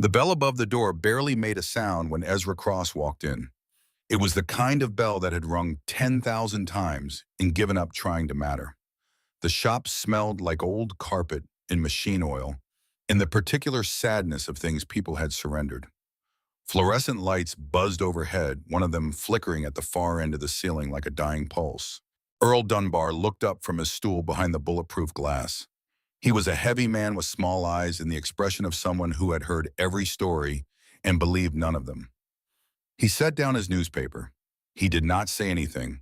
The bell above the door barely made a sound when Ezra Cross walked in. It was the kind of bell that had rung 10,000 times and given up trying to matter. The shop smelled like old carpet and machine oil, and the particular sadness of things people had surrendered. Fluorescent lights buzzed overhead, one of them flickering at the far end of the ceiling like a dying pulse. Earl Dunbar looked up from his stool behind the bulletproof glass. He was a heavy man with small eyes and the expression of someone who had heard every story and believed none of them. He set down his newspaper. He did not say anything.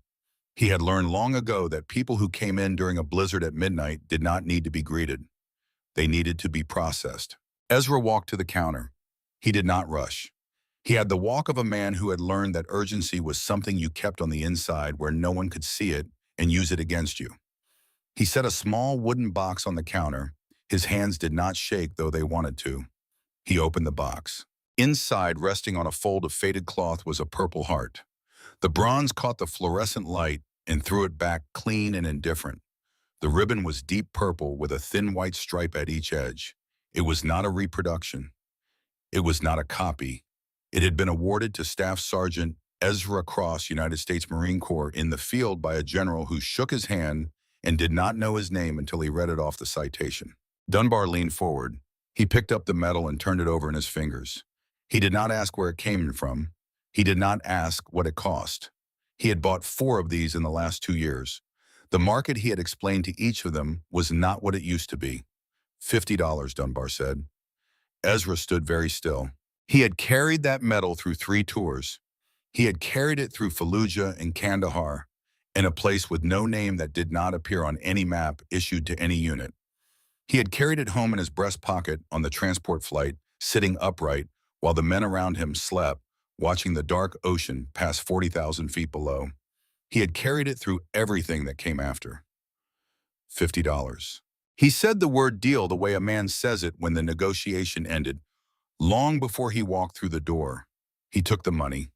He had learned long ago that people who came in during a blizzard at midnight did not need to be greeted. They needed to be processed. Ezra walked to the counter. He did not rush. He had the walk of a man who had learned that urgency was something you kept on the inside where no one could see it and use it against you. He set a small wooden box on the counter. His hands did not shake, though they wanted to. He opened the box. Inside, resting on a fold of faded cloth, was a purple heart. The bronze caught the fluorescent light and threw it back clean and indifferent. The ribbon was deep purple with a thin white stripe at each edge. It was not a reproduction. It was not a copy. It had been awarded to Staff Sergeant Ezra Cross, United States Marine Corps, in the field by a general who shook his hand and did not know his name until he read it off the citation. Dunbar leaned forward. He picked up the medal and turned it over in his fingers. He did not ask where it came from. He did not ask what it cost. He had bought 4 of these in the last 2 years. The market, he had explained to each of them, was not what it used to be. $50, Dunbar said. Ezra stood very still. He had carried that medal through 3 tours. He had carried it through Fallujah and Kandahar, in a place with no name that did not appear on any map issued to any unit. He had carried it home in his breast pocket on the transport flight, sitting upright, while the men around him slept, watching the dark ocean pass 40,000 feet below. He had carried it through everything that came after. $50. He said the word deal the way a man says it when the negotiation ended. Long before he walked through the door, he took the money.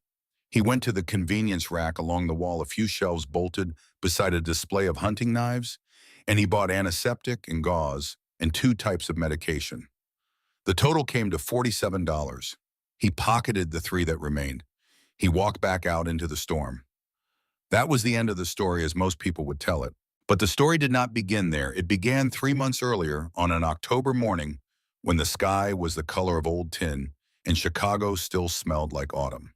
He went to the convenience rack along the wall, a few shelves bolted beside a display of hunting knives, and he bought antiseptic and gauze and 2 types of medication. The total came to $47. He pocketed the 3 that remained. He walked back out into the storm. That was the end of the story as most people would tell it. But the story did not begin there. It began 3 months earlier on an October morning when the sky was the color of old tin and Chicago still smelled like autumn.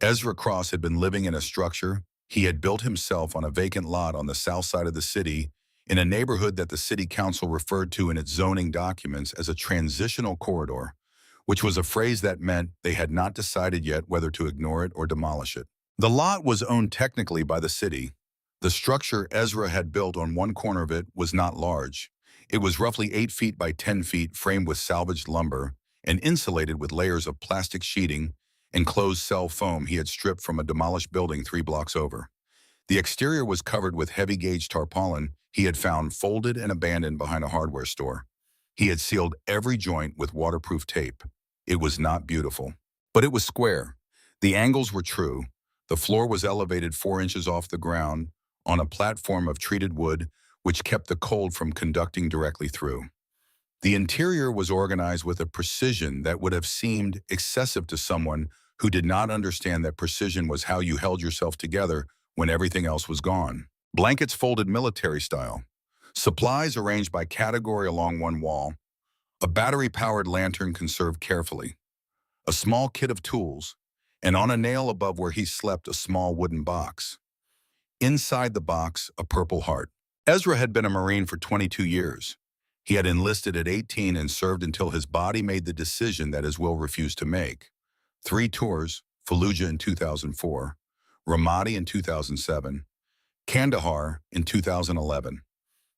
Ezra Cross had been living in a structure he had built himself on a vacant lot on the south side of the city, in a neighborhood that the city council referred to in its zoning documents as a transitional corridor, which was a phrase that meant they had not decided yet whether to ignore it or demolish it. The lot was owned technically by the city. The structure Ezra had built on one corner of it was not large. It was roughly 8 feet by 10 feet, framed with salvaged lumber and insulated with layers of plastic sheeting and closed cell foam he had stripped from a demolished building 3 blocks over. The exterior was covered with heavy-gauge tarpaulin he had found folded and abandoned behind a hardware store. He had sealed every joint with waterproof tape. It was not beautiful, but it was square. The angles were true. The floor was elevated 4 inches off the ground on a platform of treated wood, which kept the cold from conducting directly through. The interior was organized with a precision that would have seemed excessive to someone who did not understand that precision was how you held yourself together when everything else was gone. Blankets folded military style, supplies arranged by category along one wall, a battery-powered lantern conserved carefully, a small kit of tools, and on a nail above where he slept a small wooden box. Inside the box, a purple heart. Ezra had been a Marine for 22 years. He had enlisted at 18 and served until his body made the decision that his will refused to make. 3 tours, Fallujah in 2004, Ramadi in 2007, Kandahar in 2011.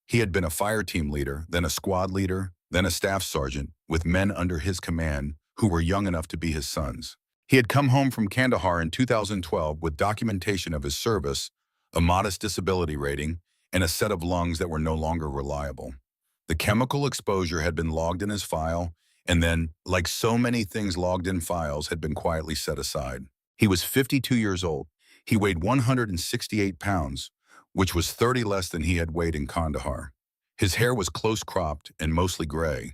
He had been a fire team leader, then a squad leader, then a staff sergeant, with men under his command who were young enough to be his sons. He had come home from Kandahar in 2012 with documentation of his service, a modest disability rating, and a set of lungs that were no longer reliable. The chemical exposure had been logged in his file, and then, like so many things logged in files, had been quietly set aside. He was 52 years old. He weighed 168 pounds, which was 30 less than he had weighed in Kandahar. His hair was close-cropped and mostly gray.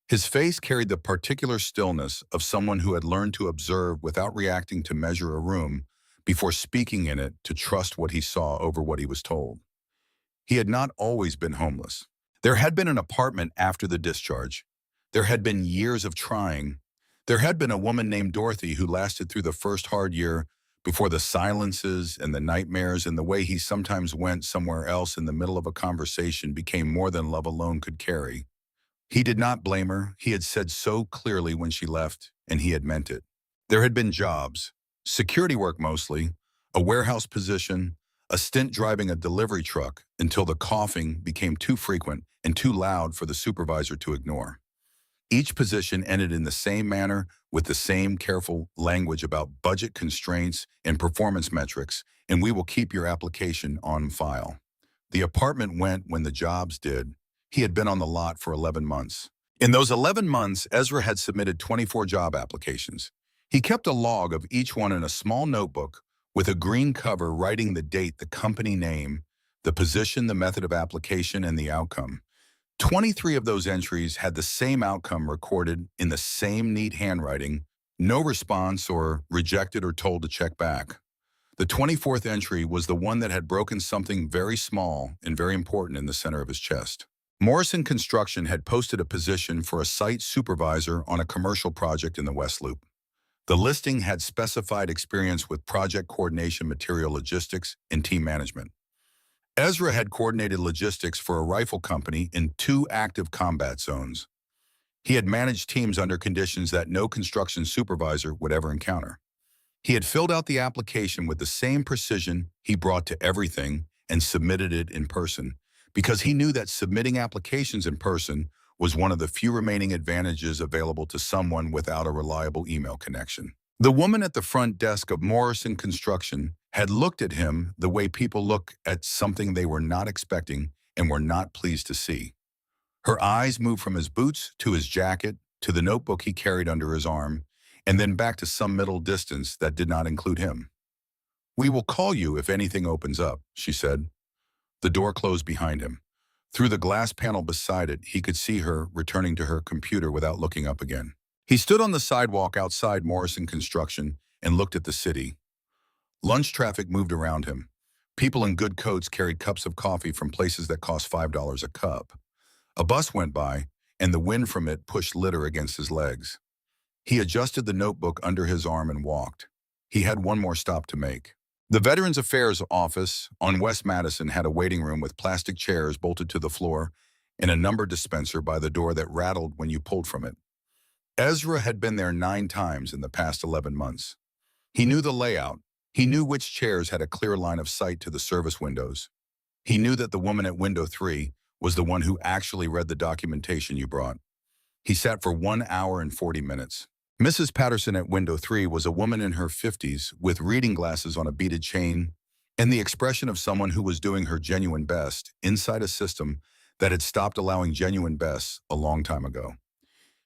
His face carried the particular stillness of someone who had learned to observe without reacting, to measure a room before speaking in it, to trust what he saw over what he was told. He had not always been homeless. There had been an apartment after the discharge. There had been years of trying. There had been a woman named Dorothy who lasted through the first hard year before the silences and the nightmares and the way he sometimes went somewhere else in the middle of a conversation became more than love alone could carry. He did not blame her. He had said so clearly when she left, and he had meant it. There had been jobs, security work mostly, a warehouse position, a stint driving a delivery truck until the coughing became too frequent and too loud for the supervisor to ignore. Each position ended in the same manner with the same careful language about budget constraints and performance metrics, and we will keep your application on file. The apartment went when the jobs did. He had been on the lot for 11 months. In those 11 months, Ezra had submitted 24 job applications. He kept a log of each one in a small notebook with a green cover writing the date, the company name, the position, the method of application, and the outcome. 23 of those entries had the same outcome recorded in the same neat handwriting, no response or rejected or told to check back. The 24th entry was the one that had broken something very small and very important in the center of his chest. Morrison Construction had posted a position for a site supervisor on a commercial project in the West Loop. The listing had specified experience with project coordination, material logistics, and team management. Ezra had coordinated logistics for a rifle company in 2 active combat zones. He had managed teams under conditions that no construction supervisor would ever encounter. He had filled out the application with the same precision he brought to everything and submitted it in person, because he knew that submitting applications in person was one of the few remaining advantages available to someone without a reliable email connection. The woman at the front desk of Morrison Construction had looked at him the way people look at something they were not expecting and were not pleased to see. Her eyes moved from his boots to his jacket to the notebook he carried under his arm, and then back to some middle distance that did not include him. "We will call you if anything opens up," she said. The door closed behind him. Through the glass panel beside it, he could see her returning to her computer without looking up again. He stood on the sidewalk outside Morrison Construction and looked at the city. Lunch traffic moved around him. People in good coats carried cups of coffee from places that cost $5 a cup. A bus went by, and the wind from it pushed litter against his legs. He adjusted the notebook under his arm and walked. He had one more stop to make. The Veterans Affairs office on West Madison had a waiting room with plastic chairs bolted to the floor and a number dispenser by the door that rattled when you pulled from it. Ezra had been there 9 times in the past 11 months. He knew the layout. He knew which chairs had a clear line of sight to the service windows. He knew that the woman at window 3 was the one who actually read the documentation you brought. He sat for 1 hour and 40 minutes. Mrs. Patterson at window 3 was a woman in her 50s with reading glasses on a beaded chain and the expression of someone who was doing her genuine best inside a system that had stopped allowing genuine bests a long time ago.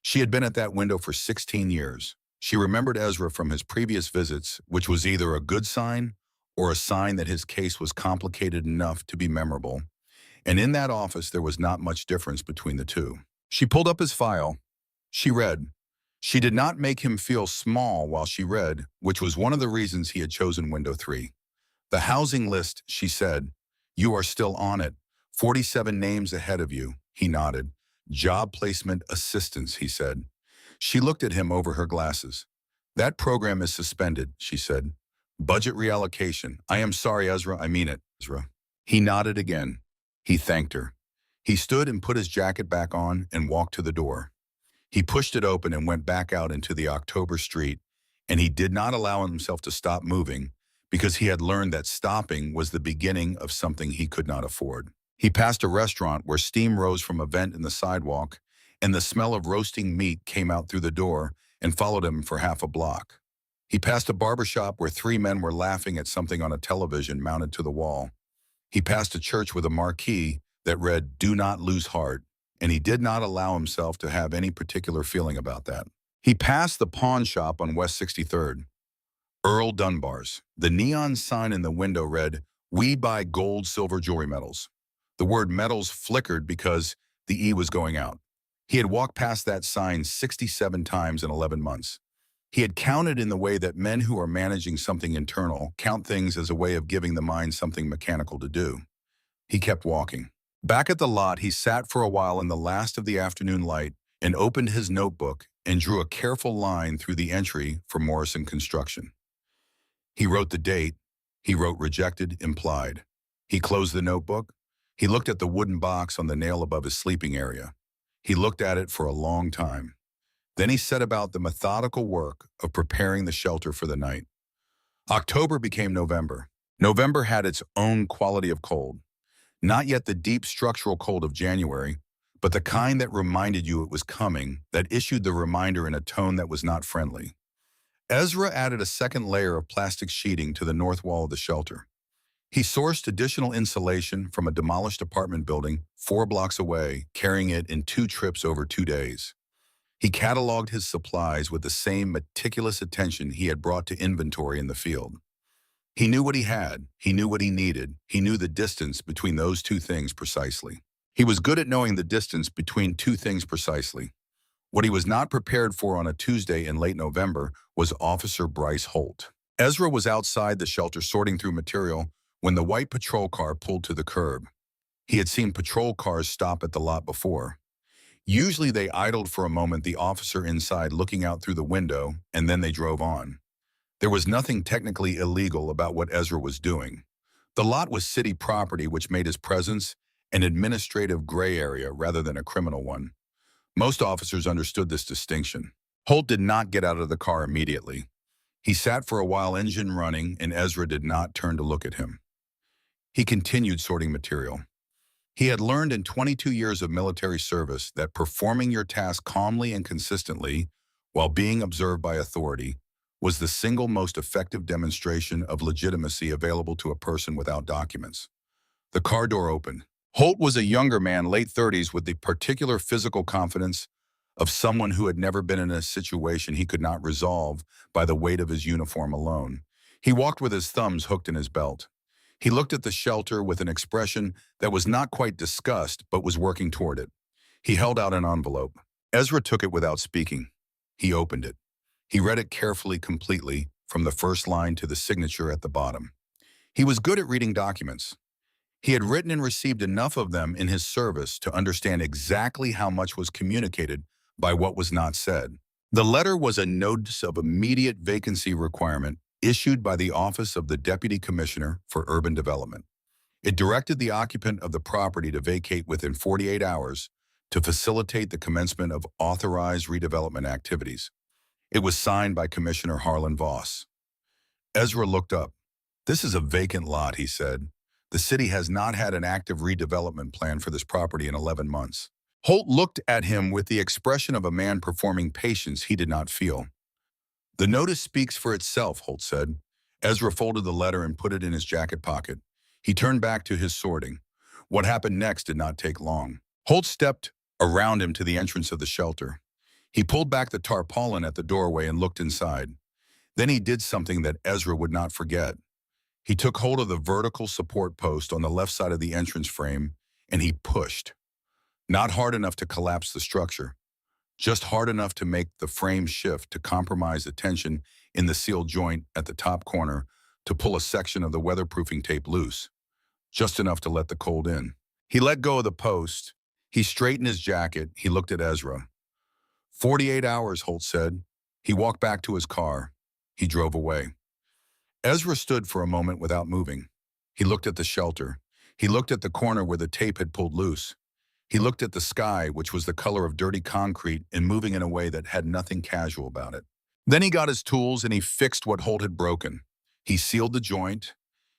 She had been at that window for 16 years. She remembered Ezra from his previous visits, which was either a good sign or a sign that his case was complicated enough to be memorable. And in that office, there was not much difference between the two. She pulled up his file. She read. She did not make him feel small while she read, which was one of the reasons he had chosen window 3. The housing list, she said. You are still on it. 47 names ahead of you, he nodded. Job placement assistance, he said. She looked at him over her glasses. That program is suspended, she said. Budget reallocation. I am sorry, Ezra. I mean it, Ezra. He nodded again. He thanked her. He stood and put his jacket back on and walked to the door. He pushed it open and went back out into the October street, and he did not allow himself to stop moving because he had learned that stopping was the beginning of something he could not afford. He passed a restaurant where steam rose from a vent in the sidewalk, and the smell of roasting meat came out through the door and followed him for half a block. He passed a barbershop where 3 men were laughing at something on a television mounted to the wall. He passed a church with a marquee that read, "Do not lose heart," and he did not allow himself to have any particular feeling about that. He passed the pawn shop on West 63rd. Earl Dunbar's. The neon sign in the window read, "We buy gold, silver, jewelry metals." The word metals flickered because the E was going out. He had walked past that sign 67 times in 11 months. He had counted in the way that men who are managing something internal count things as a way of giving the mind something mechanical to do. He kept walking. Back at the lot, he sat for a while in the last of the afternoon light and opened his notebook and drew a careful line through the entry for Morrison Construction. He wrote the date. He wrote rejected, implied. He closed the notebook. He looked at the wooden box on the nail above his sleeping area. He looked at it for a long time. Then he set about the methodical work of preparing the shelter for the night. October became November. November had its own quality of cold. Not yet the deep structural cold of January, but the kind that reminded you it was coming, that issued the reminder in a tone that was not friendly. Ezra added a second layer of plastic sheeting to the north wall of the shelter. He sourced additional insulation from a demolished apartment building 4 blocks away, carrying it in 2 trips over 2 days. He cataloged his supplies with the same meticulous attention he had brought to inventory in the field. He knew what he had, he knew what he needed, he knew the distance between those 2 things precisely. He was good at knowing the distance between 2 things precisely. What he was not prepared for on a Tuesday in late November was Officer Bryce Holt. Ezra was outside the shelter sorting through material when the white patrol car pulled to the curb. He had seen patrol cars stop at the lot before. Usually they idled for a moment, the officer inside looking out through the window, and then they drove on. There was nothing technically illegal about what Ezra was doing. The lot was city property, which made his presence an administrative gray area rather than a criminal one. Most officers understood this distinction. Holt did not get out of the car immediately. He sat for a while, engine running, and Ezra did not turn to look at him. He continued sorting material. He had learned in 22 years of military service that performing your task calmly and consistently while being observed by authority was the single most effective demonstration of legitimacy available to a person without documents. The car door opened. Holt was a younger man, late 30s, with the particular physical confidence of someone who had never been in a situation he could not resolve by the weight of his uniform alone. He walked with his thumbs hooked in his belt. He looked at the shelter with an expression that was not quite disgust, but was working toward it. He held out an envelope. Ezra took it without speaking. He opened it. He read it carefully, completely, from the first line to the signature at the bottom. He was good at reading documents. He had written and received enough of them in his service to understand exactly how much was communicated by what was not said. The letter was a notice of immediate vacancy requirement issued by the Office of the Deputy Commissioner for Urban Development. It directed the occupant of the property to vacate within 48 hours to facilitate the commencement of authorized redevelopment activities. It was signed by Commissioner Harlan Voss. Ezra looked up. "This is a vacant lot," he said. "The city has not had an active redevelopment plan for this property in 11 months. Holt looked at him with the expression of a man performing patience he did not feel. "The notice speaks for itself," Holt said. Ezra folded the letter and put it in his jacket pocket. He turned back to his sorting. What happened next did not take long. Holt stepped around him to the entrance of the shelter. He pulled back the tarpaulin at the doorway and looked inside. Then he did something that Ezra would not forget. He took hold of the vertical support post on the left side of the entrance frame, and he pushed. Not hard enough to collapse the structure, just hard enough to make the frame shift to compromise the tension in the sealed joint at the top corner, to pull a section of the weatherproofing tape loose, just enough to let the cold in. He let go of the post. He straightened his jacket. He looked at Ezra. 48 hours, Holt said. He walked back to his car. He drove away. Ezra stood for a moment without moving. He looked at the shelter. He looked at the corner where the tape had pulled loose. He looked at the sky, which was the color of dirty concrete and moving in a way that had nothing casual about it. Then he got his tools and he fixed what Holt had broken. He sealed the joint.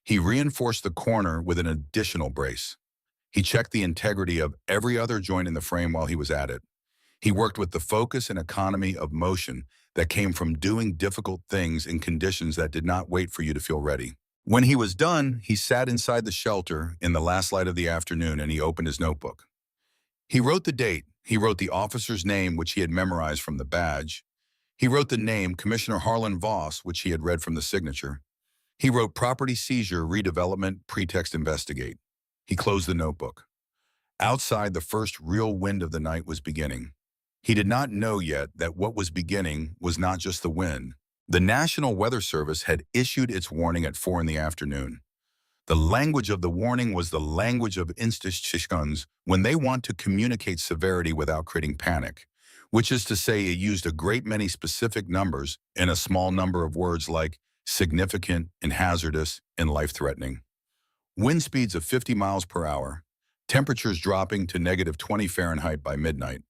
He reinforced the corner with an additional brace. He checked the integrity of every other joint in the frame while he was at it. He worked with the focus and economy of motion that came from doing difficult things in conditions that did not wait for you to feel ready. When he was done, he sat inside the shelter in the last light of the afternoon and he opened his notebook. He wrote the date. He wrote the officer's name, which he had memorized from the badge. He wrote the name, Commissioner Harlan Voss, which he had read from the signature. He wrote property seizure, redevelopment, pretext investigate. He closed the notebook. Outside, the first real wind of the night was beginning. He did not know yet that what was beginning was not just the wind. The National Weather Service had issued its warning at 4 in the afternoon. The language of the warning was the language of institutions when they want to communicate severity without creating panic, which is to say it used a great many specific numbers in a small number of words like significant and hazardous and life-threatening. Wind speeds of 50 miles per hour, temperatures dropping to -20 Fahrenheit by midnight,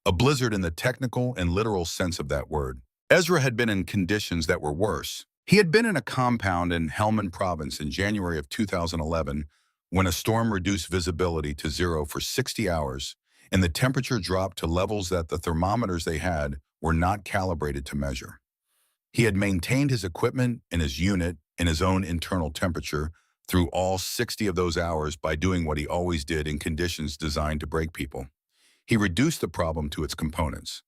a blizzard in the technical and literal sense of that word. Ezra had been in conditions that were worse. He had been in a compound in Helmand province in January of 2011 when a storm reduced visibility to zero for 60 hours and the temperature dropped to levels that the thermometers they had were not calibrated to measure. He had maintained his equipment and his unit and his own internal temperature through all 60 of those hours by doing what he always did in conditions designed to break people. He reduced the problem to its components.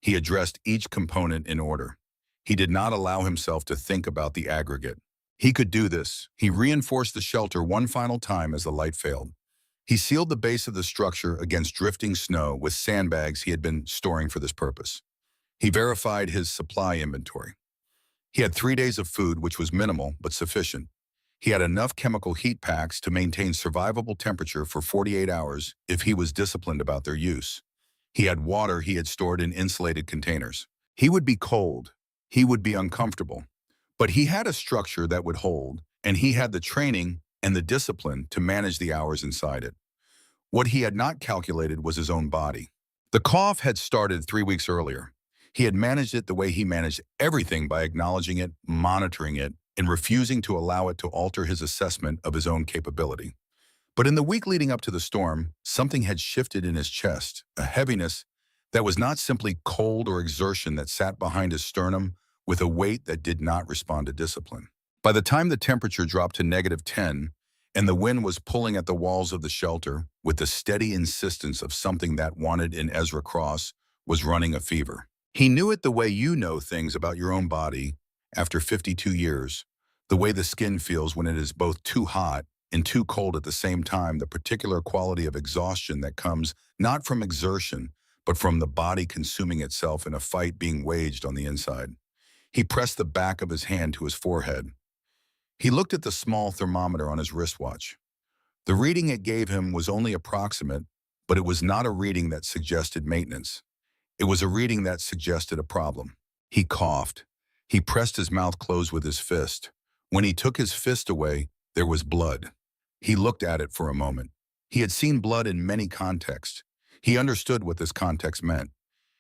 He addressed each component in order. He did not allow himself to think about the aggregate. He could do this. He reinforced the shelter one final time as the light failed. He sealed the base of the structure against drifting snow with sandbags he had been storing for this purpose. He verified his supply inventory. He had 3 days of food, which was minimal but sufficient. He had enough chemical heat packs to maintain survivable temperature for 48 hours if he was disciplined about their use. He had water he had stored in insulated containers. He would be cold. He would be uncomfortable. But he had a structure that would hold, and he had the training and the discipline to manage the hours inside it. What he had not calculated was his own body. The cough had started 3 weeks earlier. He had managed it the way he managed everything by acknowledging it, monitoring it, and refusing to allow it to alter his assessment of his own capability. But in the week leading up to the storm, something had shifted in his chest, a heaviness that was not simply cold or exertion that sat behind his sternum with a weight that did not respond to discipline. By the time the temperature dropped to -10 and the wind was pulling at the walls of the shelter with the steady insistence of something that wanted in Ezra Cross was running a fever. He knew it the way you know things about your own body after 52 years, the way the skin feels when it is both too hot and too cold at the same time, the particular quality of exhaustion that comes not from exertion, but from the body consuming itself in a fight being waged on the inside. He pressed the back of his hand to his forehead. He looked at the small thermometer on his wristwatch. The reading it gave him was only approximate, but it was not a reading that suggested maintenance. It was a reading that suggested a problem. He coughed. He pressed his mouth closed with his fist. When he took his fist away, there was blood. He looked at it for a moment. He had seen blood in many contexts. He understood what this context meant.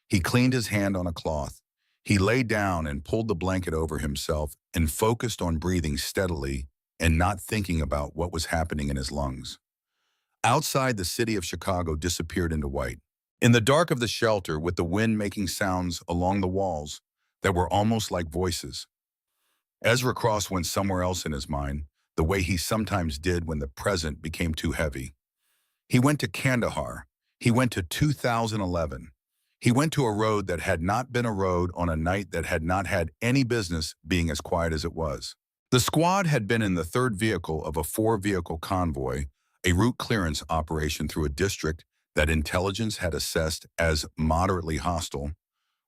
He cleaned his hand on a cloth. He lay down and pulled the blanket over himself and focused on breathing steadily and not thinking about what was happening in his lungs. Outside, the city of Chicago disappeared into white. In the dark of the shelter, with the wind making sounds along the walls that were almost like voices, Ezra Cross went somewhere else in his mind, the way he sometimes did when the present became too heavy. He went to Kandahar. He went to 2011. He went to a road that had not been a road on a night that had not had any business being as quiet as it was. The squad had been in the third vehicle of a 4-vehicle convoy, a route clearance operation through a district that intelligence had assessed as moderately hostile,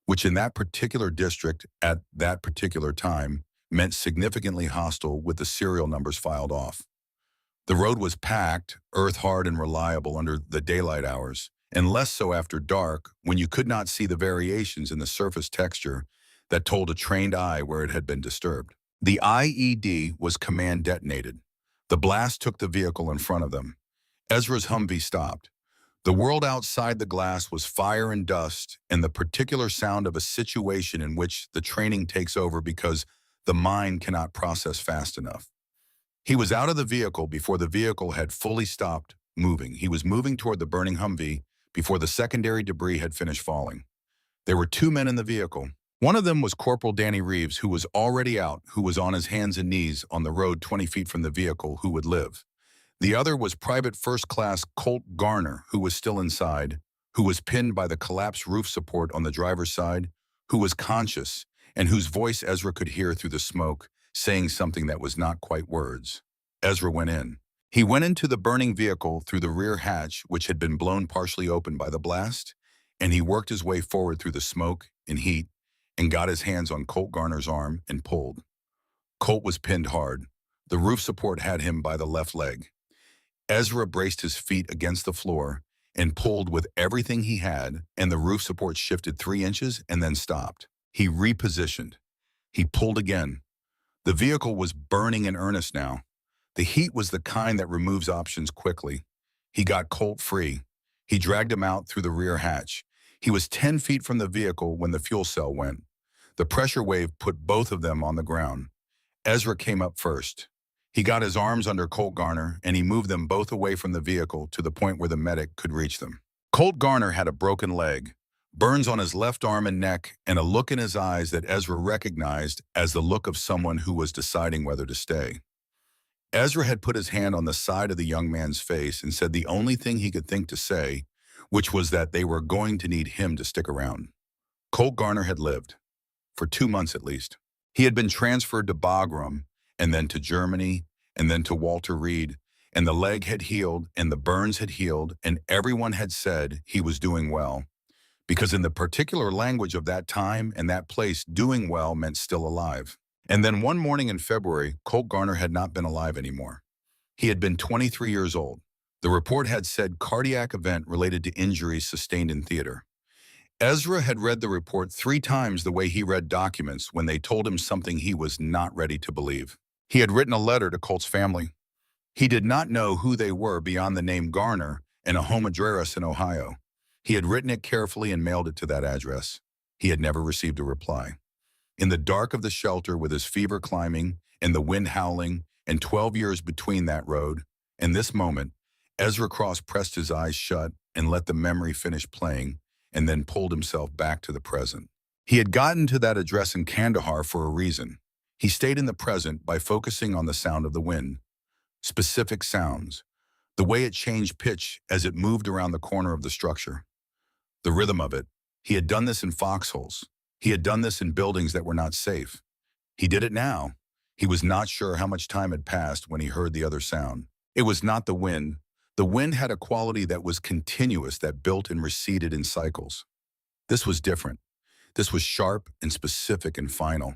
which in that particular district at that particular time meant significantly hostile with the serial numbers filed off. The road was packed, earth-hard and reliable under the daylight hours, and less so after dark when you could not see the variations in the surface texture that told a trained eye where it had been disturbed. The IED was command detonated. The blast took the vehicle in front of them. Ezra's Humvee stopped. The world outside the glass was fire and dust and the particular sound of a situation in which the training takes over because the mind cannot process fast enough. He was out of the vehicle before the vehicle had fully stopped moving. He was moving toward the burning Humvee before the secondary debris had finished falling. There were 2 men in the vehicle. One of them was Corporal Danny Reeves, who was already out, who was on his hands and knees on the road 20 feet from the vehicle, who would live. The other was Private First Class Colt Garner, who was still inside, who was pinned by the collapsed roof support on the driver's side, who was conscious, and whose voice Ezra could hear through the smoke, saying something that was not quite words. Ezra went in. He went into the burning vehicle through the rear hatch, which had been blown partially open by the blast, and he worked his way forward through the smoke and heat and got his hands on Colt Garner's arm and pulled. Colt was pinned hard. The roof support had him by the left leg. Ezra braced his feet against the floor and pulled with everything he had, and the roof support shifted 3 inches and then stopped. He repositioned. He pulled again. The vehicle was burning in earnest now. The heat was the kind that removes options quickly. He got Colt free. He dragged him out through the rear hatch. He was 10 feet from the vehicle when the fuel cell went. The pressure wave put both of them on the ground. Ezra came up first. He got his arms under Colt Garner and he moved them both away from the vehicle to the point where the medic could reach them. Colt Garner had a broken leg, burns on his left arm and neck, and a look in his eyes that Ezra recognized as the look of someone who was deciding whether to stay. Ezra had put his hand on the side of the young man's face and said the only thing he could think to say, which was that they were going to need him to stick around. Colt Garner had lived, for 2 months at least. He had been transferred to Bagram, and then to Germany, and then to Walter Reed, and the leg had healed, and the burns had healed, and everyone had said he was doing well. Because in the particular language of that time and that place, doing well meant still alive. And then one morning in February, Colt Garner had not been alive anymore. He had been 23 years old. The report had said cardiac event related to injuries sustained in theater. Ezra had read the report 3 times the way he read documents when they told him something he was not ready to believe. He had written a letter to Colt's family. He did not know who they were beyond the name Garner and a home address in Ohio. He had written it carefully and mailed it to that address. He had never received a reply. In the dark of the shelter with his fever climbing and the wind howling and 12 years between that road and this moment, Ezra Cross pressed his eyes shut and let the memory finish playing and then pulled himself back to the present. He had gotten to that address in Kandahar for a reason. He stayed in the present by focusing on the sound of the wind. Specific sounds. The way it changed pitch as it moved around the corner of the structure. The rhythm of it. He had done this in foxholes. He had done this in buildings that were not safe. He did it now. He was not sure how much time had passed when he heard the other sound. It was not the wind. The wind had a quality that was continuous, that built and receded in cycles. This was different. This was sharp and specific and final.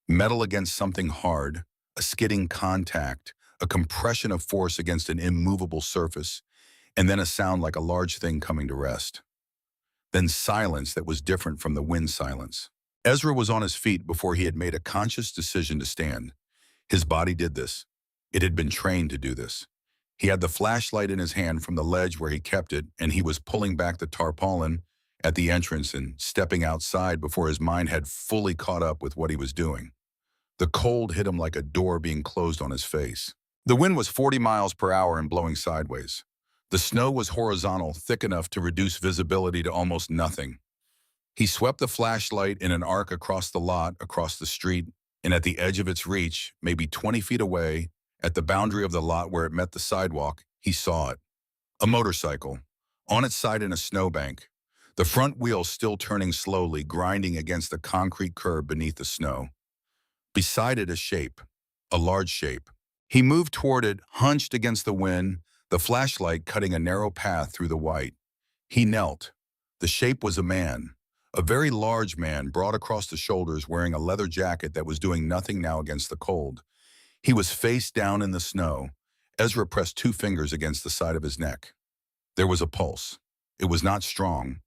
Metal against something hard, a skidding contact, a compression of force against an immovable surface, and then a sound like a large thing coming to rest. Then silence that was different from the wind silence. Ezra was on his feet before he had made a conscious decision to stand. His body did this. It had been trained to do this. He had the flashlight in his hand from the ledge where he kept it, and he was pulling back the tarpaulin at the entrance and stepping outside before his mind had fully caught up with what he was doing. The cold hit him like a door being closed on his face. The wind was 40 miles per hour and blowing sideways. The snow was horizontal, thick enough to reduce visibility to almost nothing. He swept the flashlight in an arc across the lot, across the street, and at the edge of its reach, maybe 20 feet away, at the boundary of the lot where it met the sidewalk, he saw it. A motorcycle, on its side in a snowbank, the front wheels still turning slowly, grinding against the concrete curb beneath the snow. Beside it, a shape, a large shape. He moved toward it, hunched against the wind, the flashlight cutting a narrow path through the white. He knelt. The shape was a man, a very large man, broad across the shoulders, wearing a leather jacket that was doing nothing now against the cold. He was face down in the snow. Ezra pressed 2 fingers against the side of his neck. There was a pulse. It was not strong.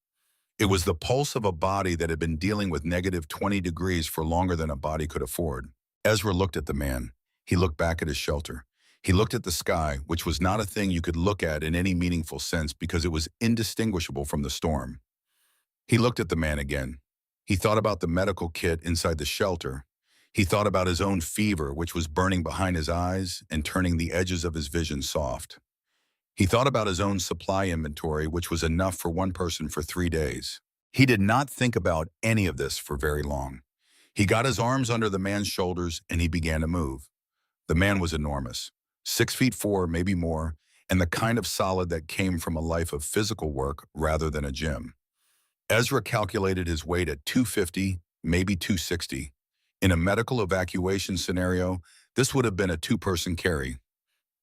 It was the pulse of a body that had been dealing with negative 20 degrees for longer than a body could afford. Ezra looked at the man. He looked back at his shelter. He looked at the sky, which was not a thing you could look at in any meaningful sense because it was indistinguishable from the storm. He looked at the man again. He thought about the medical kit inside the shelter. He thought about his own fever, which was burning behind his eyes and turning the edges of his vision soft. He thought about his own supply inventory, which was enough for one person for 3 days. He did not think about any of this for very long. He got his arms under the man's shoulders and he began to move. The man was enormous, 6'4", maybe more, and the kind of solid that came from a life of physical work rather than a gym. Ezra calculated his weight at 250, maybe 260. In a medical evacuation scenario, this would have been a 2-person carry.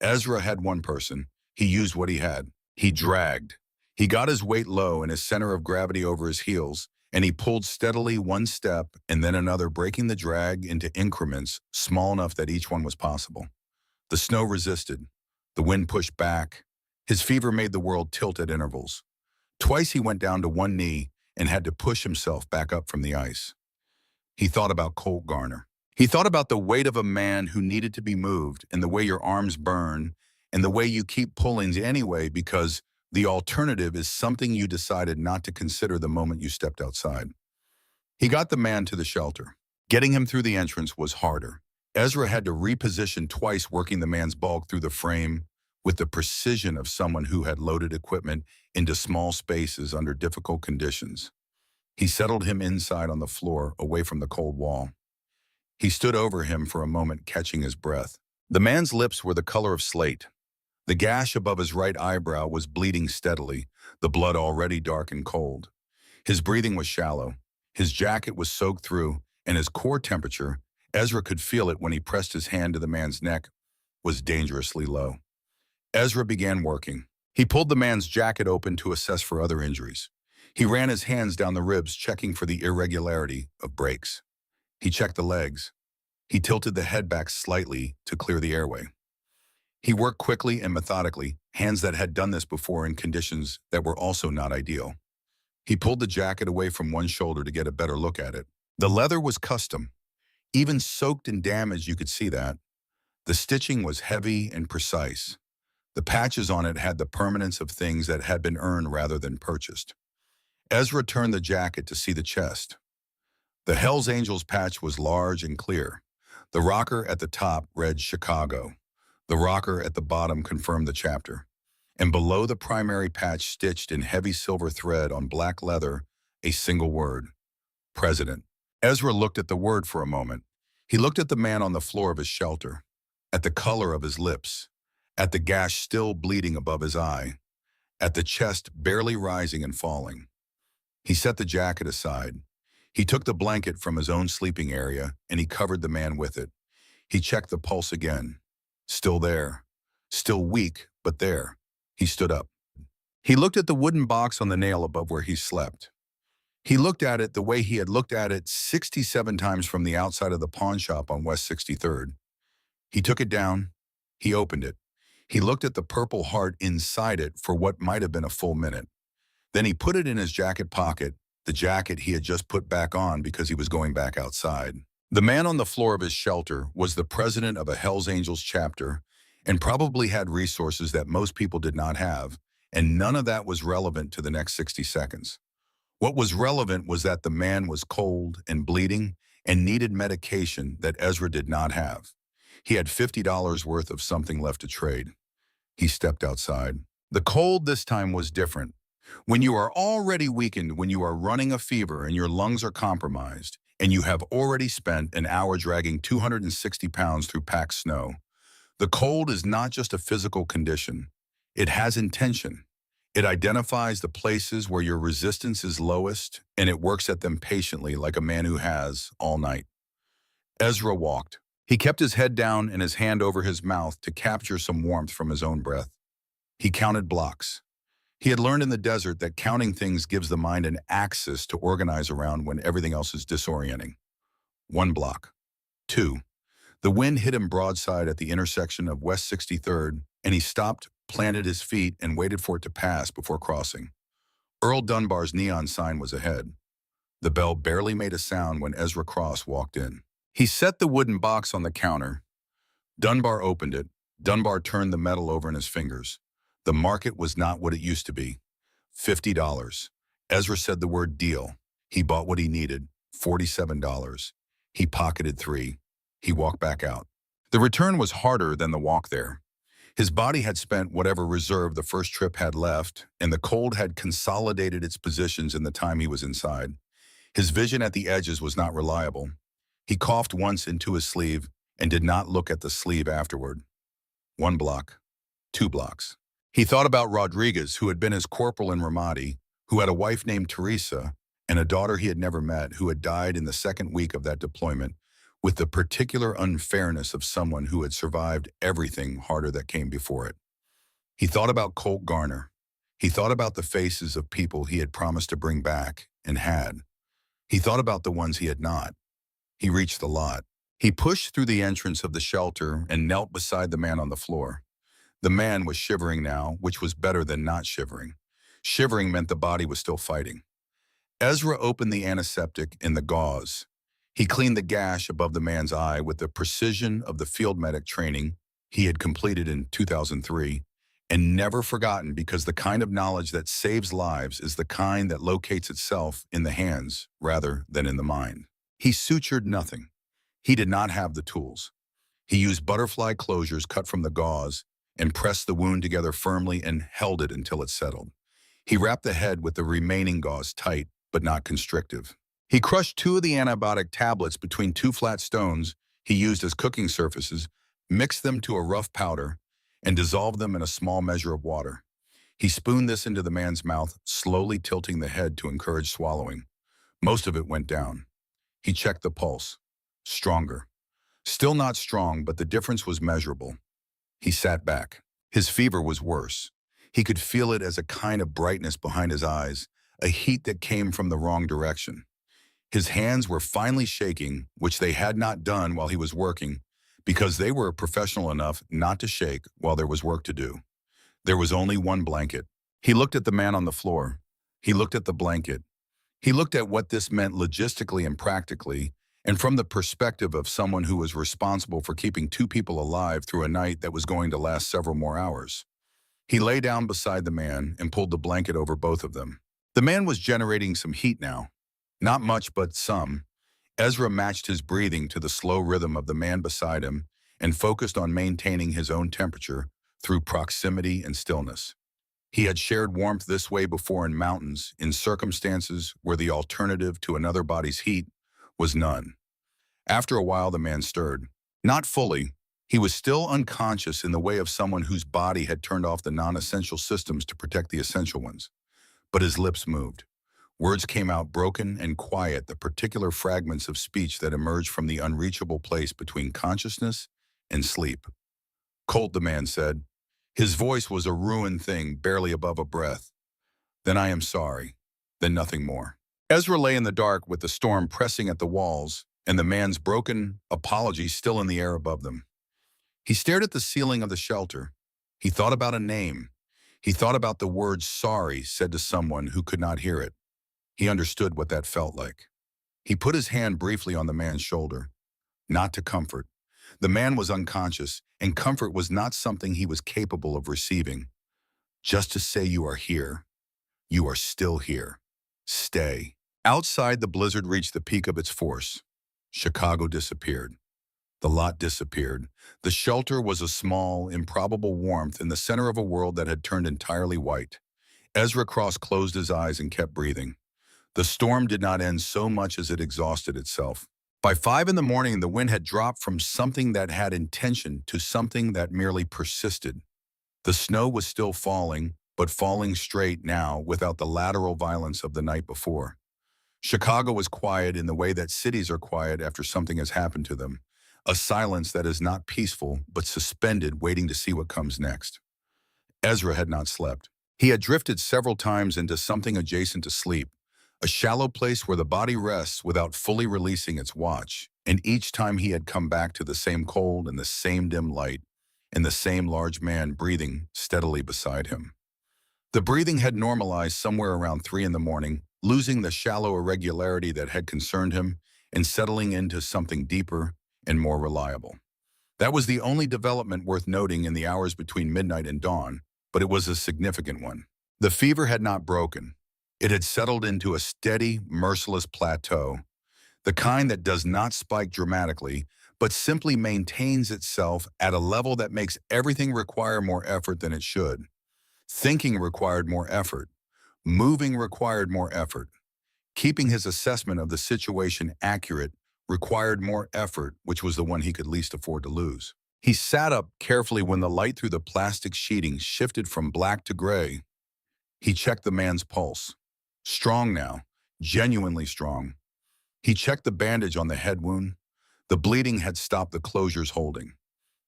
Ezra had 1 person. He used what he had. He dragged. He got his weight low and his center of gravity over his heels, and he pulled steadily one step and then another, breaking the drag into increments small enough that each one was possible. The snow resisted. The wind pushed back. His fever made the world tilt at intervals. Twice he went down to one knee and had to push himself back up from the ice. He thought about Colt Garner. He thought about the weight of a man who needed to be moved and the way your arms burn and the way you keep pulling anyway because the alternative is something you decided not to consider the moment you stepped outside. He got the man to the shelter. Getting him through the entrance was harder. Ezra had to reposition twice, working the man's bulk through the frame with the precision of someone who had loaded equipment into small spaces under difficult conditions. He settled him inside on the floor, away from the cold wall. He stood over him for a moment, catching his breath. The man's lips were the color of slate. The gash above his right eyebrow was bleeding steadily, the blood already dark and cold. His breathing was shallow. His jacket was soaked through, and his core temperature, Ezra could feel it when he pressed his hand to the man's neck, was dangerously low. Ezra began working. He pulled the man's jacket open to assess for other injuries. He ran his hands down the ribs, checking for the irregularity of breaks. He checked the legs. He tilted the head back slightly to clear the airway. He worked quickly and methodically, hands that had done this before in conditions that were also not ideal. He pulled the jacket away from one shoulder to get a better look at it. The leather was custom. Even soaked and damaged, you could see that. The stitching was heavy and precise. The patches on it had the permanence of things that had been earned rather than purchased. Ezra turned the jacket to see the chest. The Hells Angels patch was large and clear. The rocker at the top read Chicago. The rocker at the bottom confirmed the chapter. And below the primary patch, stitched in heavy silver thread on black leather, a single word: President. Ezra looked at the word for a moment. He looked at the man on the floor of his shelter, at the color of his lips, at the gash still bleeding above his eye, at the chest barely rising and falling. He set the jacket aside. He took the blanket from his own sleeping area and he covered the man with it. He checked the pulse again. Still there. Still weak, but there. He stood up. He looked at the wooden box on the nail above where he slept. He looked at it the way he had looked at it 67 times from the outside of the pawn shop on West 63rd. He took it down. He opened it. He looked at the purple heart inside it for what might have been a full minute. Then he put it in his jacket pocket, the jacket he had just put back on because he was going back outside. The man on the floor of his shelter was the president of a Hells Angels chapter and probably had resources that most people did not have, and none of that was relevant to the next 60 seconds. What was relevant was that the man was cold and bleeding and needed medication that Ezra did not have. He had $50 worth of something left to trade. He stepped outside. The cold this time was different. When you are already weakened, when you are running a fever and your lungs are compromised, and you have already spent an hour dragging 260 pounds through packed snow, the cold is not just a physical condition. It has intention. It identifies the places where your resistance is lowest, and it works at them patiently like a man who has all night. Ezra walked. He kept his head down and his hand over his mouth to capture some warmth from his own breath. He counted blocks. He had learned in the desert that counting things gives the mind an axis to organize around when everything else is disorienting. 1 block. 2. The wind hit him broadside at the intersection of West 63rd, and he stopped, planted his feet, and waited for it to pass before crossing. Earl Dunbar's neon sign was ahead. The bell barely made a sound when Ezra Cross walked in. He set the wooden box on the counter. Dunbar opened it. Dunbar turned the metal over in his fingers. The market was not what it used to be. $50. Ezra said the word deal. He bought what he needed, $47. He pocketed $3. He walked back out. The return was harder than the walk there. His body had spent whatever reserve the first trip had left, and the cold had consolidated its positions in the time he was inside. His vision at the edges was not reliable. He coughed once into his sleeve and did not look at the sleeve afterward. 1 block. 2 blocks. He thought about Rodriguez, who had been his corporal in Ramadi, who had a wife named Teresa and a daughter he had never met who had died in the second week of that deployment, with the particular unfairness of someone who had survived everything harder that came before it. He thought about Colt Garner. He thought about the faces of people he had promised to bring back and had. He thought about the ones he had not. He reached the lot. He pushed through the entrance of the shelter and knelt beside the man on the floor. The man was shivering now, which was better than not shivering. Shivering meant the body was still fighting. Ezra opened the antiseptic in the gauze. He cleaned the gash above the man's eye with the precision of the field medic training he had completed in 2003 and never forgotten, because the kind of knowledge that saves lives is the kind that locates itself in the hands rather than in the mind. He sutured nothing. He did not have the tools. He used butterfly closures cut from the gauze and pressed the wound together firmly and held it until it settled. He wrapped the head with the remaining gauze tight, but not constrictive. He crushed 2 of the antibiotic tablets between 2 flat stones he used as cooking surfaces, mixed them to a rough powder, and dissolved them in a small measure of water. He spooned this into the man's mouth, slowly tilting the head to encourage swallowing. Most of it went down. He checked the pulse. Stronger. Still not strong, but the difference was measurable. He sat back. His fever was worse. He could feel it as a kind of brightness behind his eyes, a heat that came from the wrong direction. His hands were finally shaking, which they had not done while he was working, because they were professional enough not to shake while there was work to do. There was only one blanket. He looked at the man on the floor. He looked at the blanket. He looked at what this meant logistically and practically, and from the perspective of someone who was responsible for keeping 2 people alive through a night that was going to last several more hours. He lay down beside the man and pulled the blanket over both of them. The man was generating some heat now. Not much, but some. Ezra matched his breathing to the slow rhythm of the man beside him and focused on maintaining his own temperature through proximity and stillness. He had shared warmth this way before in mountains, in circumstances where the alternative to another body's heat was none. After a while, the man stirred. Not fully. He was still unconscious in the way of someone whose body had turned off the non-essential systems to protect the essential ones. But his lips moved. Words came out broken and quiet, the particular fragments of speech that emerged from the unreachable place between consciousness and sleep. Colt, the man said. His voice was a ruined thing, barely above a breath. Then I am sorry. Then nothing more. Ezra lay in the dark with the storm pressing at the walls and the man's broken apology still in the air above them. He stared at the ceiling of the shelter. He thought about a name. He thought about the word sorry said to someone who could not hear it. He understood what that felt like. He put his hand briefly on the man's shoulder. Not to comfort. The man was unconscious, and comfort was not something he was capable of receiving. Just to say you are here. You are still here. Stay. Outside, the blizzard reached the peak of its force. Chicago disappeared. The lot disappeared. The shelter was a small, improbable warmth in the center of a world that had turned entirely white. Ezra Cross closed his eyes and kept breathing. The storm did not end so much as it exhausted itself. By 5 in the morning, the wind had dropped from something that had intention to something that merely persisted. The snow was still falling, but falling straight now without the lateral violence of the night before. Chicago was quiet in the way that cities are quiet after something has happened to them. A silence that is not peaceful, but suspended, waiting to see what comes next. Ezra had not slept. He had drifted several times into something adjacent to sleep, a shallow place where the body rests without fully releasing its watch, and each time he had come back to the same cold and the same dim light, and the same large man breathing steadily beside him. The breathing had normalized somewhere around 3 in the morning, losing the shallow irregularity that had concerned him and settling into something deeper and more reliable. That was the only development worth noting in the hours between midnight and dawn, but it was a significant one. The fever had not broken. It had settled into a steady, merciless plateau, the kind that does not spike dramatically, but simply maintains itself at a level that makes everything require more effort than it should. Thinking required more effort. Moving required more effort. Keeping his assessment of the situation accurate required more effort, which was the one he could least afford to lose. He sat up carefully when the light through the plastic sheeting shifted from black to gray. He checked the man's pulse. Strong now, genuinely strong. He checked the bandage on the head wound. The bleeding had stopped the closures holding.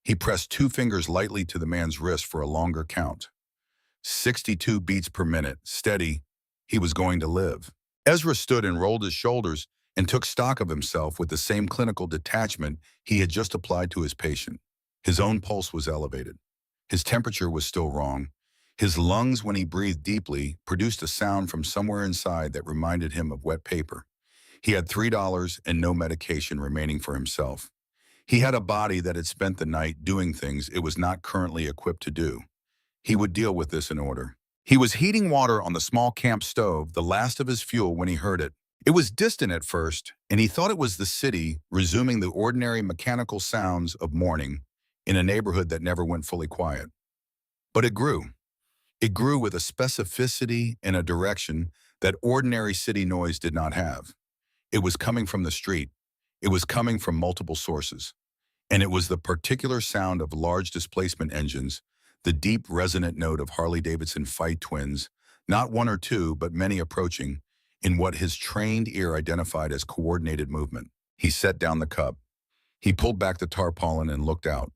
He pressed 2 fingers lightly to the man's wrist for a longer count. 62 beats per minute, steady. He was going to live. Ezra stood and rolled his shoulders and took stock of himself with the same clinical detachment he had just applied to his patient. His own pulse was elevated. His temperature was still wrong. His lungs, when he breathed deeply, produced a sound from somewhere inside that reminded him of wet paper. He had $3 and no medication remaining for himself. He had a body that had spent the night doing things it was not currently equipped to do. He would deal with this in order. He was heating water on the small camp stove, the last of his fuel, when he heard it. It was distant at first, and he thought it was the city resuming the ordinary mechanical sounds of morning in a neighborhood that never went fully quiet. But it grew. It grew with a specificity and a direction that ordinary city noise did not have. It was coming from the street. It was coming from multiple sources. And it was the particular sound of large displacement engines, the deep resonant note of Harley-Davidson Fight twins, not one or two, but many approaching, in what his trained ear identified as coordinated movement. He set down the cup. He pulled back the tarpaulin and looked out.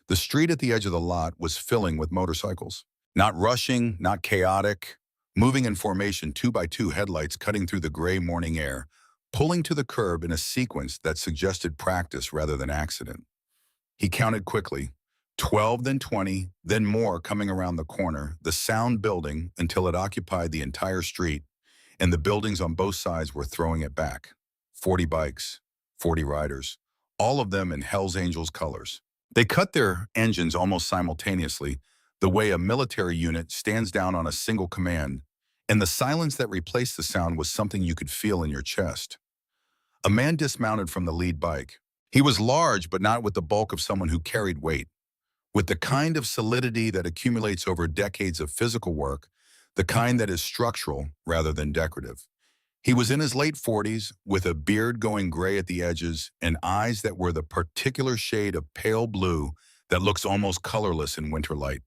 The street at the edge of the lot was filling with motorcycles. Not rushing, not chaotic, moving in formation, 2x2 headlights cutting through the gray morning air, pulling to the curb in a sequence that suggested practice rather than accident. He counted quickly, 12, then 20, then more coming around the corner, the sound building until it occupied the entire street, and the buildings on both sides were throwing it back. 40 bikes, 40 riders, all of them in Hell's Angels colors. They cut their engines almost simultaneously, the way a military unit stands down on a single command, and the silence that replaced the sound was something you could feel in your chest. A man dismounted from the lead bike. He was large, but not with the bulk of someone who carried weight. With the kind of solidity that accumulates over decades of physical work, the kind that is structural rather than decorative. He was in his late 40s, with a beard going gray at the edges and eyes that were the particular shade of pale blue that looks almost colorless in winter light.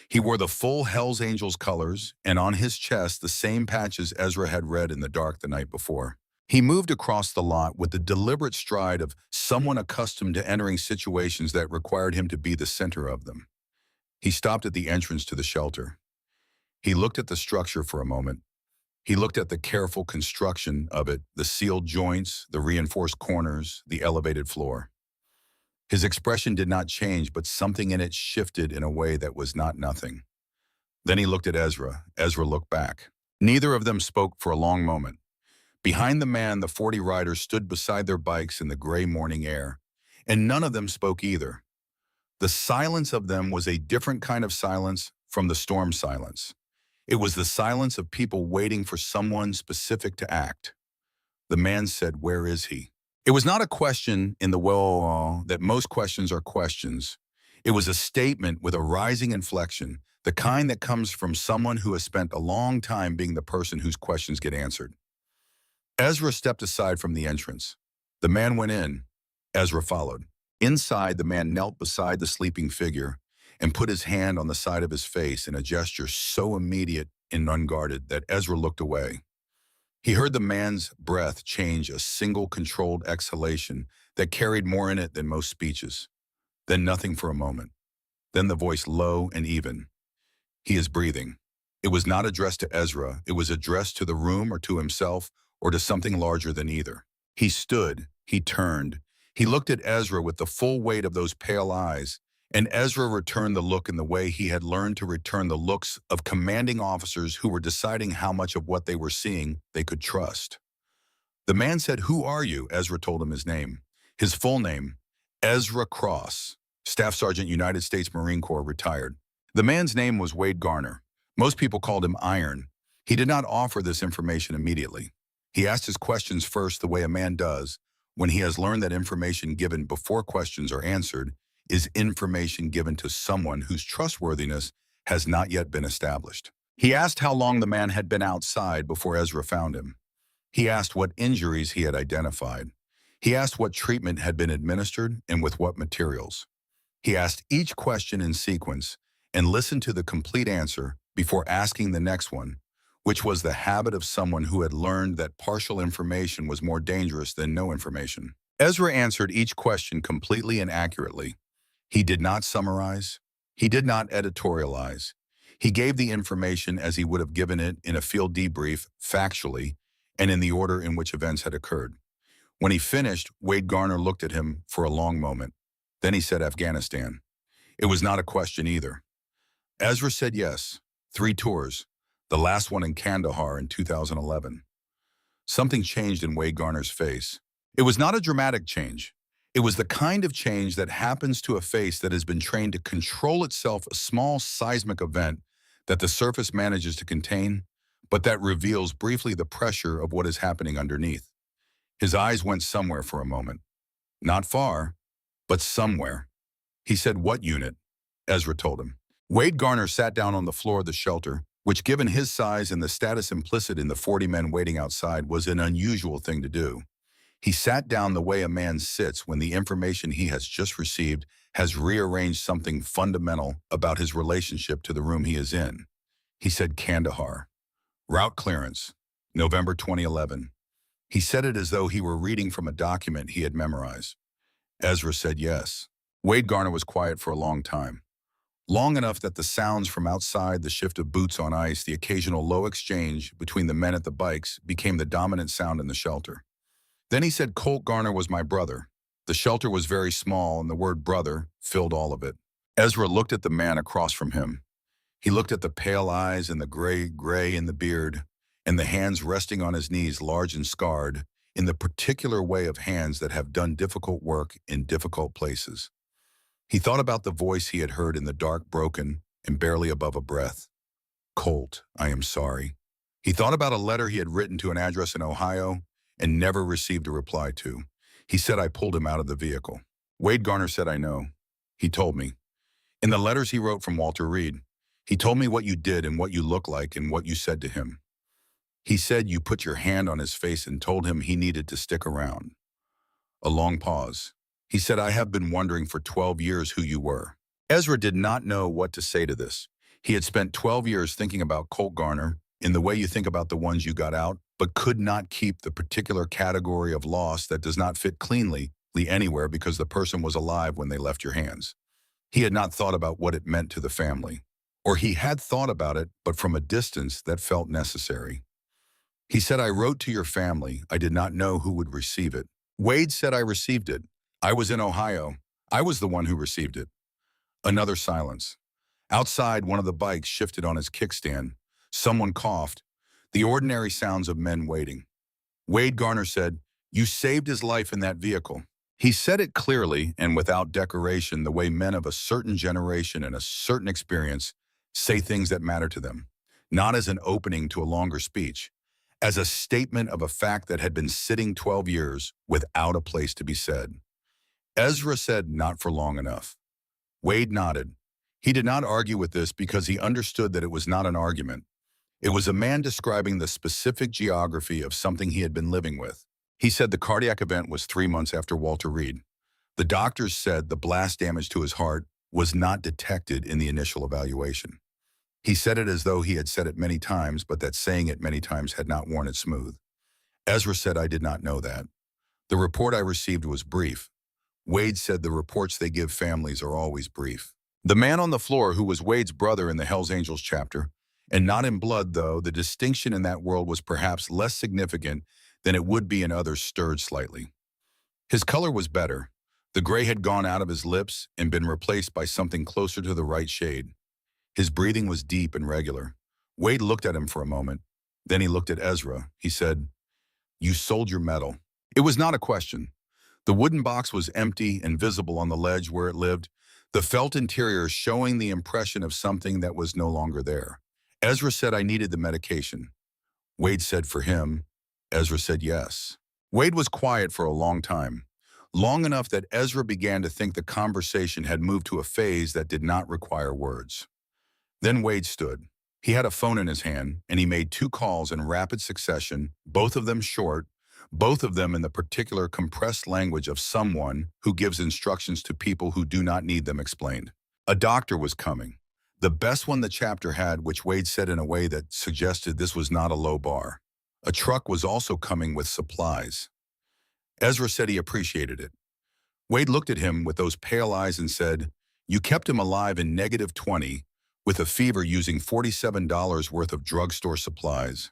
He wore the full Hell's Angels colors, and on his chest the same patches Ezra had read in the dark the night before. He moved across the lot with the deliberate stride of someone accustomed to entering situations that required him to be the center of them. He stopped at the entrance to the shelter. He looked at the structure for a moment. He looked at the careful construction of it, the sealed joints, the reinforced corners, the elevated floor. His expression did not change, but something in it shifted in a way that was not nothing. Then he looked at Ezra. Ezra looked back. Neither of them spoke for a long moment. Behind the man, the 40 riders stood beside their bikes in the gray morning air, and none of them spoke either. The silence of them was a different kind of silence from the storm silence. It was the silence of people waiting for someone specific to act. The man said, "Where is he?" It was not a question in the well that most questions are questions. It was a statement with a rising inflection, the kind that comes from someone who has spent a long time being the person whose questions get answered. Ezra stepped aside from the entrance. The man went in. Ezra followed. Inside, the man knelt beside the sleeping figure and put his hand on the side of his face in a gesture so immediate and unguarded that Ezra looked away. He heard the man's breath change, a single controlled exhalation that carried more in it than most speeches. Then nothing for a moment. Then the voice low and even. "He is breathing." It was not addressed to Ezra. It was addressed to the room or to himself or to something larger than either. He stood. He turned. He looked at Ezra with the full weight of those pale eyes, and Ezra returned the look in the way he had learned to return the looks of commanding officers who were deciding how much of what they were seeing they could trust. The man said, "Who are you?" Ezra told him his name. His full name, Ezra Cross, Staff Sergeant, United States Marine Corps, retired. The man's name was Wade Garner. Most people called him Iron. He did not offer this information immediately. He asked his questions first the way a man does when he has learned that information given before questions are answered is information given to someone whose trustworthiness has not yet been established. He asked how long the man had been outside before Ezra found him. He asked what injuries he had identified. He asked what treatment had been administered and with what materials. He asked each question in sequence and listened to the complete answer before asking the next one, which was the habit of someone who had learned that partial information was more dangerous than no information. Ezra answered each question completely and accurately. He did not summarize. He did not editorialize. He gave the information as he would have given it in a field debrief, factually, and in the order in which events had occurred. When he finished, Wade Garner looked at him for a long moment. Then he said Afghanistan. It was not a question either. Ezra said yes. 3 tours. The last one in Kandahar in 2011. Something changed in Wade Garner's face. It was not a dramatic change. It was the kind of change that happens to a face that has been trained to control itself, a small seismic event that the surface manages to contain, but that reveals briefly the pressure of what is happening underneath. His eyes went somewhere for a moment. Not far, but somewhere. He said, "What unit?" Ezra told him. Wade Garner sat down on the floor of the shelter, which given his size and the status implicit in the 40 men waiting outside was an unusual thing to do. He sat down the way a man sits when the information he has just received has rearranged something fundamental about his relationship to the room he is in. He said Kandahar. Route clearance, November 2011. He said it as though he were reading from a document he had memorized. Ezra said yes. Wade Garner was quiet for a long time. Long enough that the sounds from outside, the shift of boots on ice, the occasional low exchange between the men at the bikes became the dominant sound in the shelter. Then he said Colt Garner was my brother. The shelter was very small and the word brother filled all of it. Ezra looked at the man across from him. He looked at the pale eyes and the gray in the beard, and the hands resting on his knees, large and scarred, in the particular way of hands that have done difficult work in difficult places. He thought about the voice he had heard in the dark, broken, and barely above a breath. Colt, I am sorry. He thought about a letter he had written to an address in Ohio and never received a reply to. He said I pulled him out of the vehicle. Wade Garner said I know. He told me. In the letters he wrote from Walter Reed, he told me what you did and what you looked like and what you said to him. He said you put your hand on his face and told him he needed to stick around. A long pause. He said, I have been wondering for 12 years who you were. Ezra did not know what to say to this. He had spent 12 years thinking about Colt Garner in the way you think about the ones you got out, but could not keep the particular category of loss that does not fit cleanly anywhere because the person was alive when they left your hands. He had not thought about what it meant to the family. Or he had thought about it, but from a distance that felt necessary. He said, I wrote to your family. I did not know who would receive it. Wade said I received it. I was in Ohio. I was the one who received it. Another silence. Outside, one of the bikes shifted on its kickstand. Someone coughed. The ordinary sounds of men waiting. Wade Garner said, you saved his life in that vehicle. He said it clearly and without decoration, the way men of a certain generation and a certain experience say things that matter to them, not as an opening to a longer speech, as a statement of a fact that had been sitting 12 years without a place to be said. Ezra said, not for long enough. Wade nodded. He did not argue with this because he understood that it was not an argument. It was a man describing the specific geography of something he had been living with. He said the cardiac event was 3 months after Walter Reed. The doctors said the blast damage to his heart was not detected in the initial evaluation. He said it as though he had said it many times, but that saying it many times had not worn it smooth. Ezra said, I did not know that. The report I received was brief. Wade said the reports they give families are always brief. The man on the floor, who was Wade's brother in the Hells Angels chapter, and not in blood, though, the distinction in that world was perhaps less significant than it would be in others, stirred slightly. His color was better. The gray had gone out of his lips and been replaced by something closer to the right shade. His breathing was deep and regular. Wade looked at him for a moment. Then he looked at Ezra. He said, you sold your medal. It was not a question. The wooden box was empty and visible on the ledge where it lived, the felt interior showing the impression of something that was no longer there. Ezra said I needed the medication. Wade said for him. Ezra said yes. Wade was quiet for a long time, long enough that Ezra began to think the conversation had moved to a phase that did not require words. Then Wade stood. He had a phone in his hand, and he made 2 calls in rapid succession, both of them short, both of them in the particular compressed language of someone who gives instructions to people who do not need them explained. A doctor was coming. The best one the chapter had, which Wade said in a way that suggested this was not a low bar. A truck was also coming with supplies. Ezra said he appreciated it. Wade looked at him with those pale eyes and said, you kept him alive in -20 with a fever using $47 worth of drugstore supplies.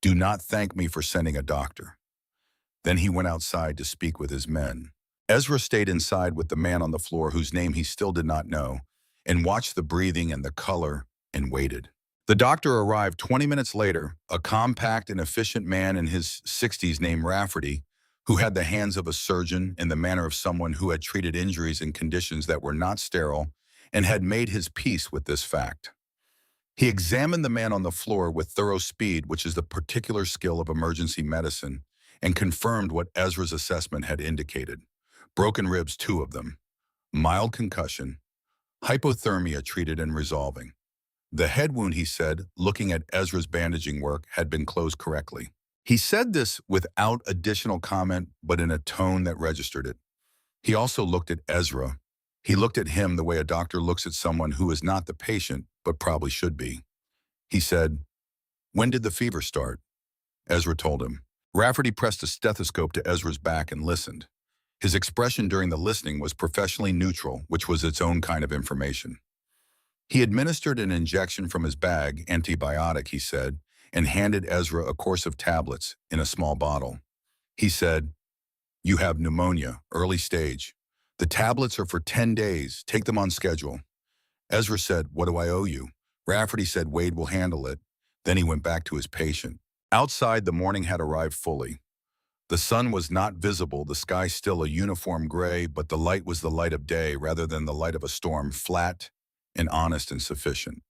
Do not thank me for sending a doctor. Then he went outside to speak with his men. Ezra stayed inside with the man on the floor whose name he still did not know, and watched the breathing and the color and waited. The doctor arrived 20 minutes later, a compact and efficient man in his 60s named Rafferty, who had the hands of a surgeon and the manner of someone who had treated injuries in conditions that were not sterile and had made his peace with this fact. He examined the man on the floor with thorough speed, which is the particular skill of emergency medicine, and confirmed what Ezra's assessment had indicated. Broken ribs, 2 of them. Mild concussion. Hypothermia treated and resolving. The head wound, he said, looking at Ezra's bandaging work, had been closed correctly. He said this without additional comment, but in a tone that registered it. He also looked at Ezra. He looked at him the way a doctor looks at someone who is not the patient, but probably should be. He said, "When did the fever start?" Ezra told him. Rafferty pressed a stethoscope to Ezra's back and listened. His expression during the listening was professionally neutral, which was its own kind of information. He administered an injection from his bag, antibiotic, he said, and handed Ezra a course of tablets in a small bottle. He said, "You have pneumonia, early stage. The tablets are for 10 days. Take them on schedule." Ezra said, "What do I owe you?" Rafferty said, "Wade will handle it." Then he went back to his patient. Outside, the morning had arrived fully. The sun was not visible, the sky still a uniform gray, but the light was the light of day rather than the light of a storm, flat and honest and sufficient.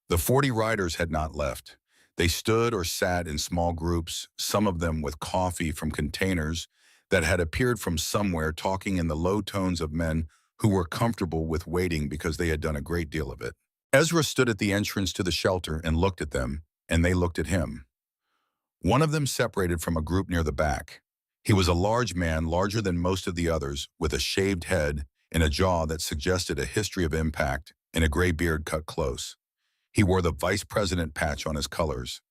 The 40 riders had not left. They stood or sat in small groups, some of them with coffee from containers that had appeared from somewhere, talking in the low tones of men who were comfortable with waiting because they had done a great deal of it. Ezra stood at the entrance to the shelter and looked at them, and they looked at him. One of them separated from a group near the back. He was a large man, larger than most of the others, with a shaved head and a jaw that suggested a history of impact and a gray beard cut close. He wore the vice president patch on his colors.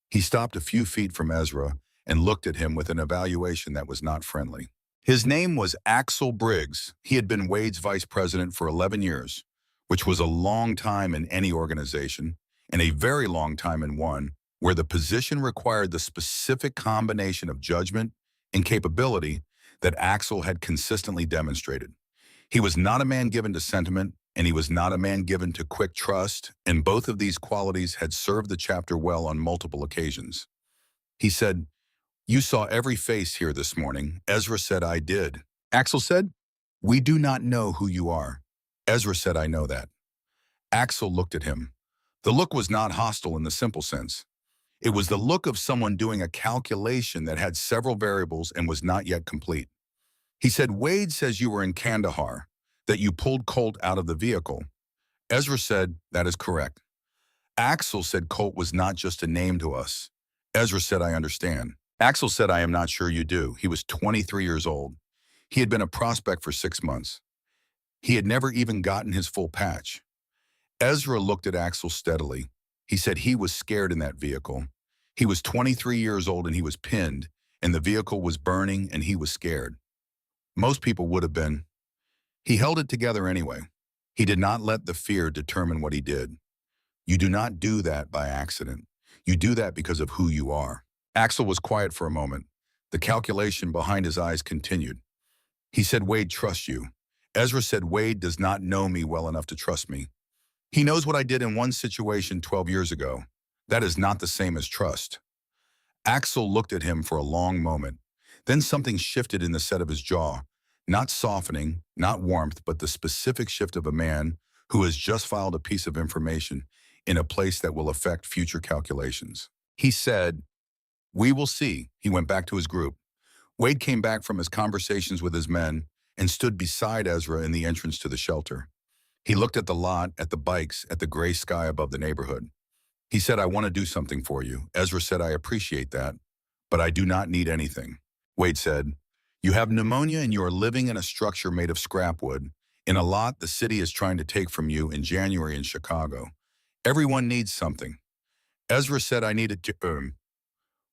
He stopped a few feet from Ezra and looked at him with an evaluation that was not friendly. His name was Axel Briggs. He had been Wade's vice president for 11 years, which was a long time in any organization, and a very long time in one where the position required the specific combination of judgment and capability that Axel had consistently demonstrated. He was not a man given to sentiment, and he was not a man given to quick trust, and both of these qualities had served the chapter well on multiple occasions. He said, "You saw every face here this morning." Ezra said, "I did." Axel said, "We do not know who you are." Ezra said, "I know that." Axel looked at him. The look was not hostile in the simple sense. It was the look of someone doing a calculation that had several variables and was not yet complete. He said, "Wade says you were in Kandahar, that you pulled Colt out of the vehicle." Ezra said, "That is correct." Axel said Colt was not just a name to us. Ezra said, "I understand." Axel said, "I am not sure you do." He was 23 years old. He had been a prospect for 6 months. He had never even gotten his full patch. Ezra looked at Axel steadily. He said he was scared in that vehicle. He was 23 years old and he was pinned, and the vehicle was burning and he was scared. Most people would have been. He held it together anyway. He did not let the fear determine what he did. You do not do that by accident. You do that because of who you are. Axel was quiet for a moment. The calculation behind his eyes continued. He said, "Wade trusts you." Ezra said, "Wade does not know me well enough to trust me. He knows what I did in one situation 12 years ago. That is not the same as trust." Axel looked at him for a long moment. Then something shifted in the set of his jaw. Not softening, not warmth, but the specific shift of a man who has just filed a piece of information in a place that will affect future calculations. He said, "We will see." He went back to his group. Wade came back from his conversations with his men and stood beside Ezra in the entrance to the shelter. He looked at the lot, at the bikes, at the gray sky above the neighborhood. He said, "I want to do something for you." Ezra said, "I appreciate that, but I do not need anything." Wade said, "You have pneumonia and you are living in a structure made of scrap wood, in a lot the city is trying to take from you in January in Chicago. Everyone needs something." Ezra said, "I needed to earn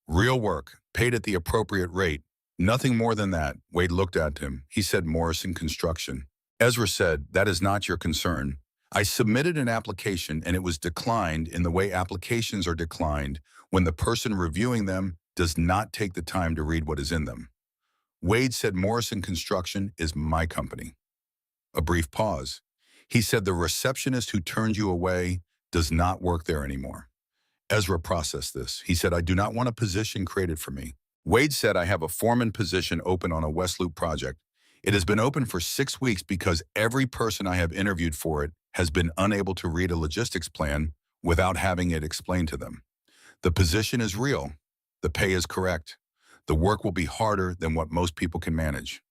real work, paid at the appropriate rate. Nothing more than that." Wade looked at him. He said, "Morrison Construction." Ezra said, "That is not your concern. I submitted an application and it was declined in the way applications are declined when the person reviewing them does not take the time to read what is in them. Wade said Morrison Construction is my company. A brief pause. He said the receptionist who turned you away does not work there anymore. Ezra processed this. He said, I do not want a position created for me. Wade said, I have a foreman position open on a West Loop project. It has been open for 6 weeks because every person I have interviewed for it has been unable to read a logistics plan without having it explained to them. The position is real. The pay is correct. The work will be harder than what most people can manage.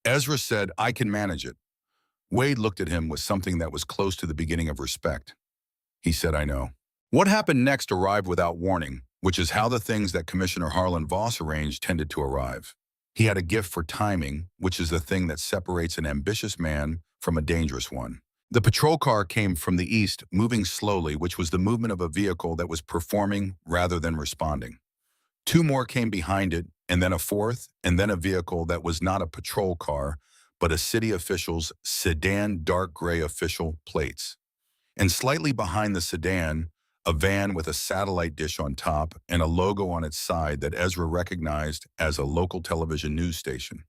Ezra said, I can manage it. Wade looked at him with something that was close to the beginning of respect. He said, I know. What happened next arrived without warning, which is how the things that Commissioner Harlan Voss arranged tended to arrive. He had a gift for timing, which is the thing that separates an ambitious man from a dangerous one. The patrol car came from the east, moving slowly, which was the movement of a vehicle that was performing rather than responding. 2 more came behind it, and then a fourth, and then a vehicle that was not a patrol car, but a city official's sedan dark gray official plates. And slightly behind the sedan, a van with a satellite dish on top and a logo on its side that Ezra recognized as a local television news station.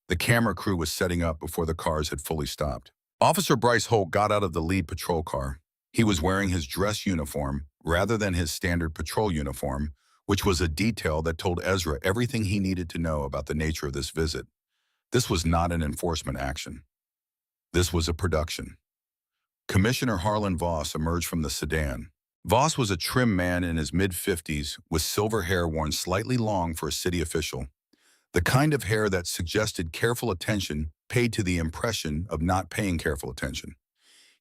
The camera crew was setting up before the cars had fully stopped. Officer Bryce Holt got out of the lead patrol car. He was wearing his dress uniform rather than his standard patrol uniform, which was a detail that told Ezra everything he needed to know about the nature of this visit. This was not an enforcement action. This was a production. Commissioner Harlan Voss emerged from the sedan. Voss was a trim man in his mid-50s with silver hair worn slightly long for a city official, the kind of hair that suggested careful attention paid to the impression of not paying careful attention.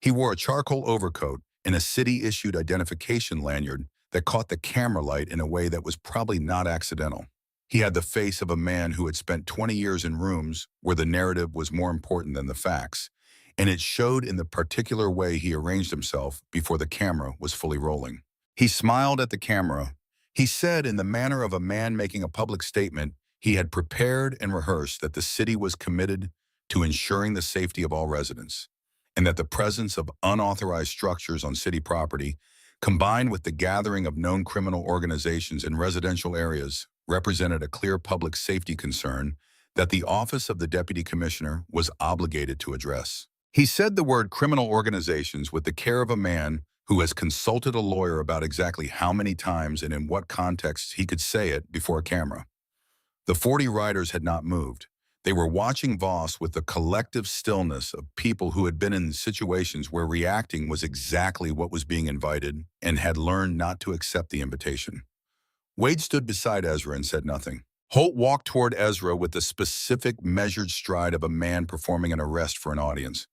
He wore a charcoal overcoat and a city-issued identification lanyard that caught the camera light in a way that was probably not accidental. He had the face of a man who had spent 20 years in rooms where the narrative was more important than the facts, and it showed in the particular way he arranged himself before the camera was fully rolling. He smiled at the camera. He said in the manner of a man making a public statement, he had prepared and rehearsed that the city was committed to ensuring the safety of all residents, and that the presence of unauthorized structures on city property, combined with the gathering of known criminal organizations in residential areas, represented a clear public safety concern that the Office of the Deputy Commissioner was obligated to address. He said the word criminal organizations with the care of a man who has consulted a lawyer about exactly how many times and in what context he could say it before a camera. The 40 riders had not moved. They were watching Voss with the collective stillness of people who had been in situations where reacting was exactly what was being invited and had learned not to accept the invitation. Wade stood beside Ezra and said nothing. Holt walked toward Ezra with the specific, measured stride of a man performing an arrest for an audience.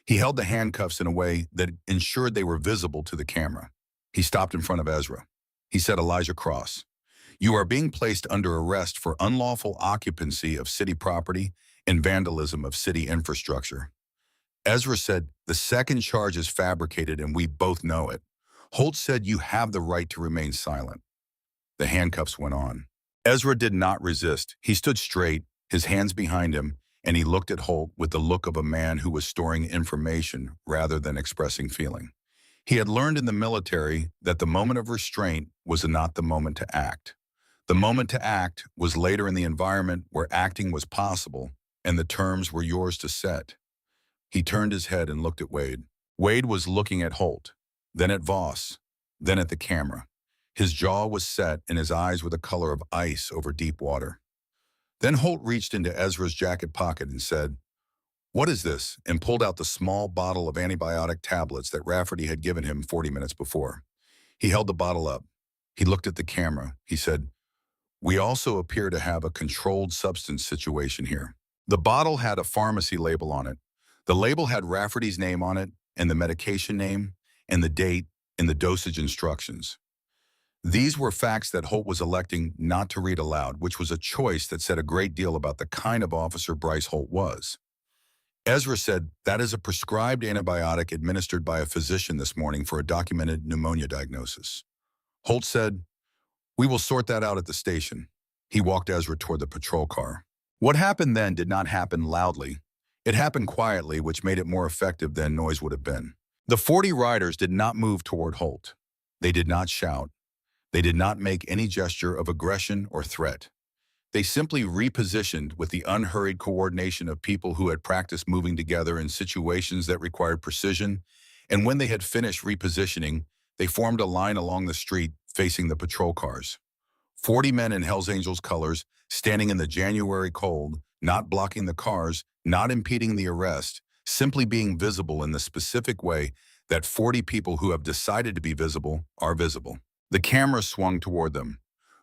He held the handcuffs in a way that ensured they were visible to the camera. He stopped in front of Ezra. He said, Elijah Cross, you are being placed under arrest for unlawful occupancy of city property and vandalism of city infrastructure. Ezra said, the second charge is fabricated and we both know it. Holt said, you have the right to remain silent. The handcuffs went on. Ezra did not resist. He stood straight, his hands behind him, and he looked at Holt with the look of a man who was storing information rather than expressing feeling. He had learned in the military that the moment of restraint was not the moment to act. The moment to act was later in the environment where acting was possible, and the terms were yours to set. He turned his head and looked at Wade. Wade was looking at Holt, then at Voss, then at the camera. His jaw was set and his eyes were the color of ice over deep water. Then Holt reached into Ezra's jacket pocket and said, what is this? And pulled out the small bottle of antibiotic tablets that Rafferty had given him 40 minutes before. He held the bottle up. He looked at the camera. He said, we also appear to have a controlled substance situation here. The bottle had a pharmacy label on it. The label had Rafferty's name on it, and the medication name, and the date, and the dosage instructions. These were facts that Holt was electing not to read aloud, which was a choice that said a great deal about the kind of officer Bryce Holt was. Ezra said, that is a prescribed antibiotic administered by a physician this morning for a documented pneumonia diagnosis. Holt said, we will sort that out at the station. He walked Ezra toward the patrol car. What happened then did not happen loudly. It happened quietly, which made it more effective than noise would have been. The 40 riders did not move toward Holt. They did not shout. They did not make any gesture of aggression or threat. They simply repositioned with the unhurried coordination of people who had practiced moving together in situations that required precision, and when they had finished repositioning, they formed a line along the street facing the patrol cars. 40 men in Hells Angels colors, standing in the January cold, not blocking the cars, not impeding the arrest, simply being visible in the specific way that 40 people who have decided to be visible are visible. The camera swung toward them.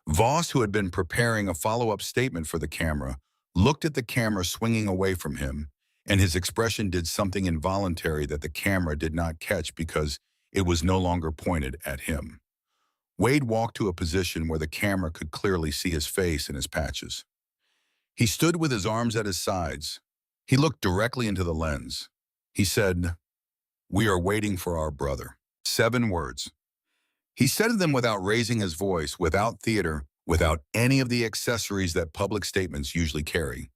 Voss, who had been preparing a follow-up statement for the camera, looked at the camera swinging away from him, and his expression did something involuntary that the camera did not catch because it was no longer pointed at him. Wade walked to a position where the camera could clearly see his face and his patches. He stood with his arms at his sides. He looked directly into the lens. He said, "We are waiting for our brother." 7 words. He said them without raising his voice, without theater, without any of the accessories that public statements usually carry.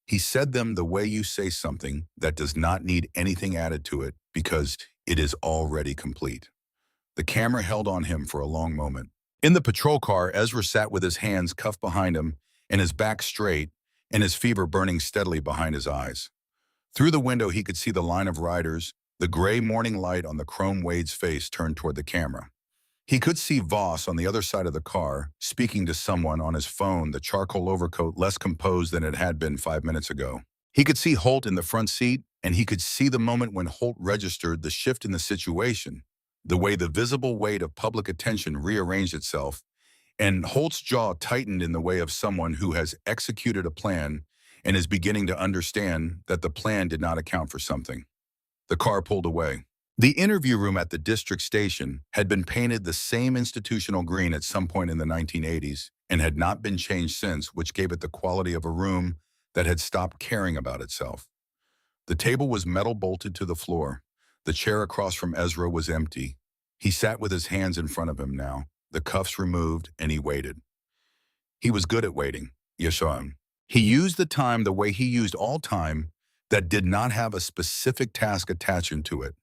He said them the way you say something that does not need anything added to it because it is already complete. The camera held on him for a long moment. In the patrol car, Ezra sat with his hands cuffed behind him and his back straight and his fever burning steadily behind his eyes. Through the window, he could see the line of riders, the gray morning light on the chrome Wade's face turned toward the camera. He could see Voss on the other side of the car, speaking to someone on his phone, the charcoal overcoat less composed than it had been 5 minutes ago. He could see Holt in the front seat, and he could see the moment when Holt registered the shift in the situation, the way the visible weight of public attention rearranged itself, and Holt's jaw tightened in the way of someone who has executed a plan and is beginning to understand that the plan did not account for something. The car pulled away. The interview room at the district station had been painted the same institutional green at some point in the 1980s and had not been changed since, which gave it the quality of a room that had stopped caring about itself. The table was metal bolted to the floor. The chair across from Ezra was empty. He sat with his hands in front of him now, the cuffs removed, and he waited. He was good at waiting. You saw him. He used the time the way he used all time that did not have a specific task attached to it.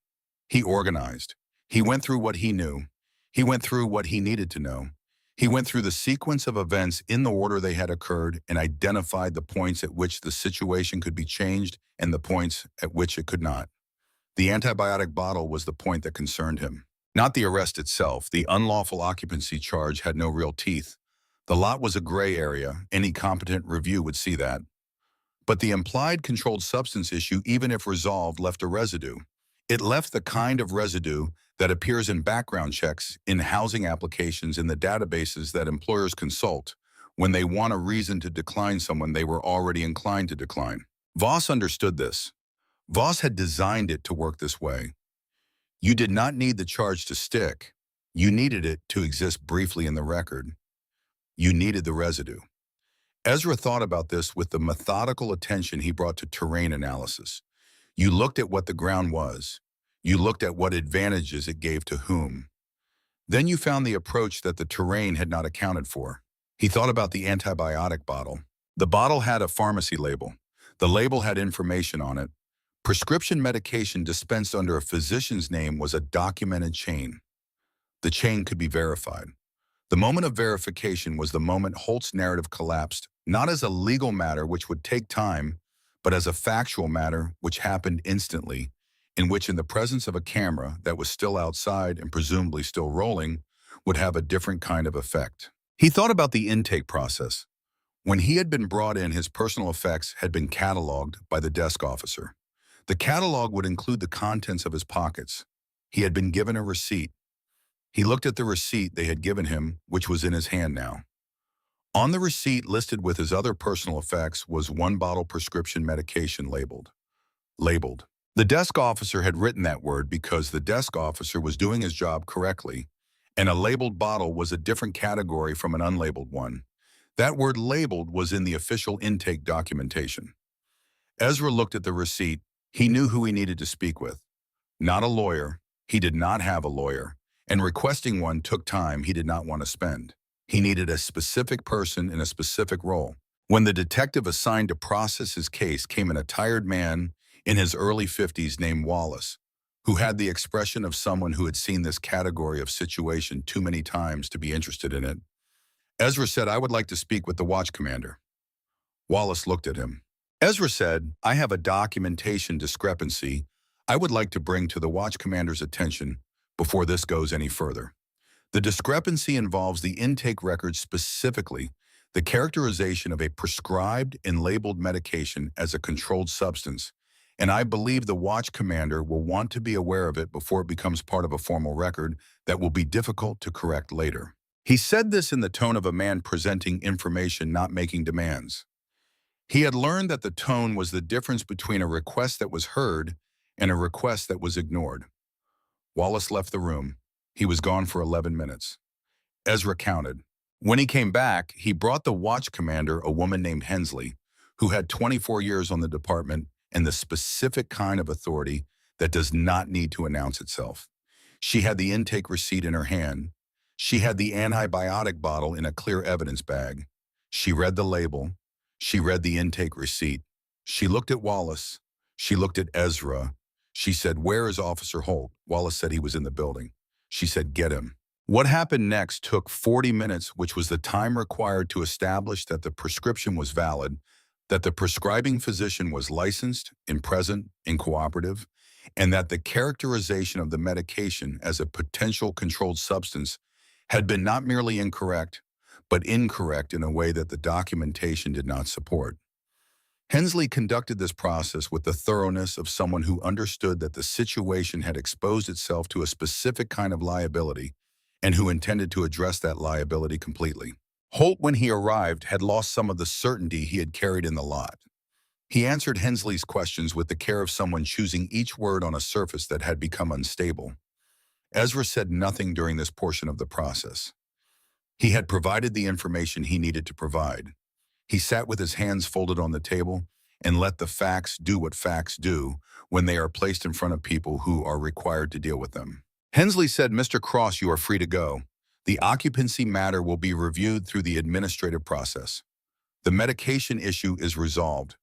He organized. He went through what he knew. He went through what he needed to know. He went through the sequence of events in the order they had occurred and identified the points at which the situation could be changed and the points at which it could not. The antibiotic bottle was the point that concerned him. Not the arrest itself. The unlawful occupancy charge had no real teeth. The lot was a gray area. Any competent review would see that. But the implied controlled substance issue, even if resolved, left a residue. It left the kind of residue that appears in background checks, in housing applications, in the databases that employers consult when they want a reason to decline someone they were already inclined to decline. Voss understood this. Voss had designed it to work this way. You did not need the charge to stick. You needed it to exist briefly in the record. You needed the residue. Ezra thought about this with the methodical attention he brought to terrain analysis. You looked at what the ground was. You looked at what advantages it gave to whom. Then you found the approach that the terrain had not accounted for. He thought about the antibiotic bottle. The bottle had a pharmacy label. The label had information on it. Prescription medication dispensed under a physician's name was a documented chain. The chain could be verified. The moment of verification was the moment Holt's narrative collapsed, not as a legal matter which would take time, but as a factual matter which happened instantly, in which in the presence of a camera that was still outside and presumably still rolling, would have a different kind of effect. He thought about the intake process. When he had been brought in, his personal effects had been cataloged by the desk officer. The catalog would include the contents of his pockets. He had been given a receipt. He looked at the receipt they had given him, which was in his hand now. On the receipt, listed with his other personal effects, was 1 bottle prescription medication labeled. Labeled. The desk officer had written that word because the desk officer was doing his job correctly, and a labeled bottle was a different category from an unlabeled one. That word labeled was in the official intake documentation. Ezra looked at the receipt. He knew who he needed to speak with. Not a lawyer. He did not have a lawyer, and requesting one took time he did not want to spend. He needed a specific person in a specific role. When the detective assigned to process his case came in a tired man in his early 50s named Wallace. who had the expression of someone who had seen this category of situation too many times to be interested in it. Ezra said, "I would like to speak with the watch commander." Wallace looked at him. Ezra said, "I have a documentation discrepancy I would like to bring to the watch commander's attention before this goes any further. The discrepancy involves the intake record, specifically the characterization of a prescribed and labeled medication as a controlled substance, and I believe the watch commander will want to be aware of it before it becomes part of a formal record that will be difficult to correct later." He said this in the tone of a man presenting information, not making demands. He had learned that the tone was the difference between a request that was heard and a request that was ignored. Wallace left the room. He was gone for 11 minutes. Ezra counted. When he came back, he brought the watch commander, a woman named Hensley, who had 24 years on the department and the specific kind of authority that does not need to announce itself. She had the intake receipt in her hand. She had the antibiotic bottle in a clear evidence bag. She read the label. She read the intake receipt. She looked at Wallace. She looked at Ezra. She said, "Where is Officer Holt?" Wallace said he was in the building. She said, "Get him." What happened next took 40 minutes, which was the time required to establish that the prescription was valid, that the prescribing physician was licensed and present and cooperative, and that the characterization of the medication as a potential controlled substance had been not merely incorrect, but incorrect in a way that the documentation did not support. Hensley conducted this process with the thoroughness of someone who understood that the situation had exposed itself to a specific kind of liability and who intended to address that liability completely. Holt, when he arrived, had lost some of the certainty he had carried in the lot. He answered Hensley's questions with the care of someone choosing each word on a surface that had become unstable. Ezra said nothing during this portion of the process. He had provided the information he needed to provide. He sat with his hands folded on the table and let the facts do what facts do when they are placed in front of people who are required to deal with them. Hensley said, "Mr. Cross, you are free to go. The occupancy matter will be reviewed through the administrative process. The medication issue is resolved."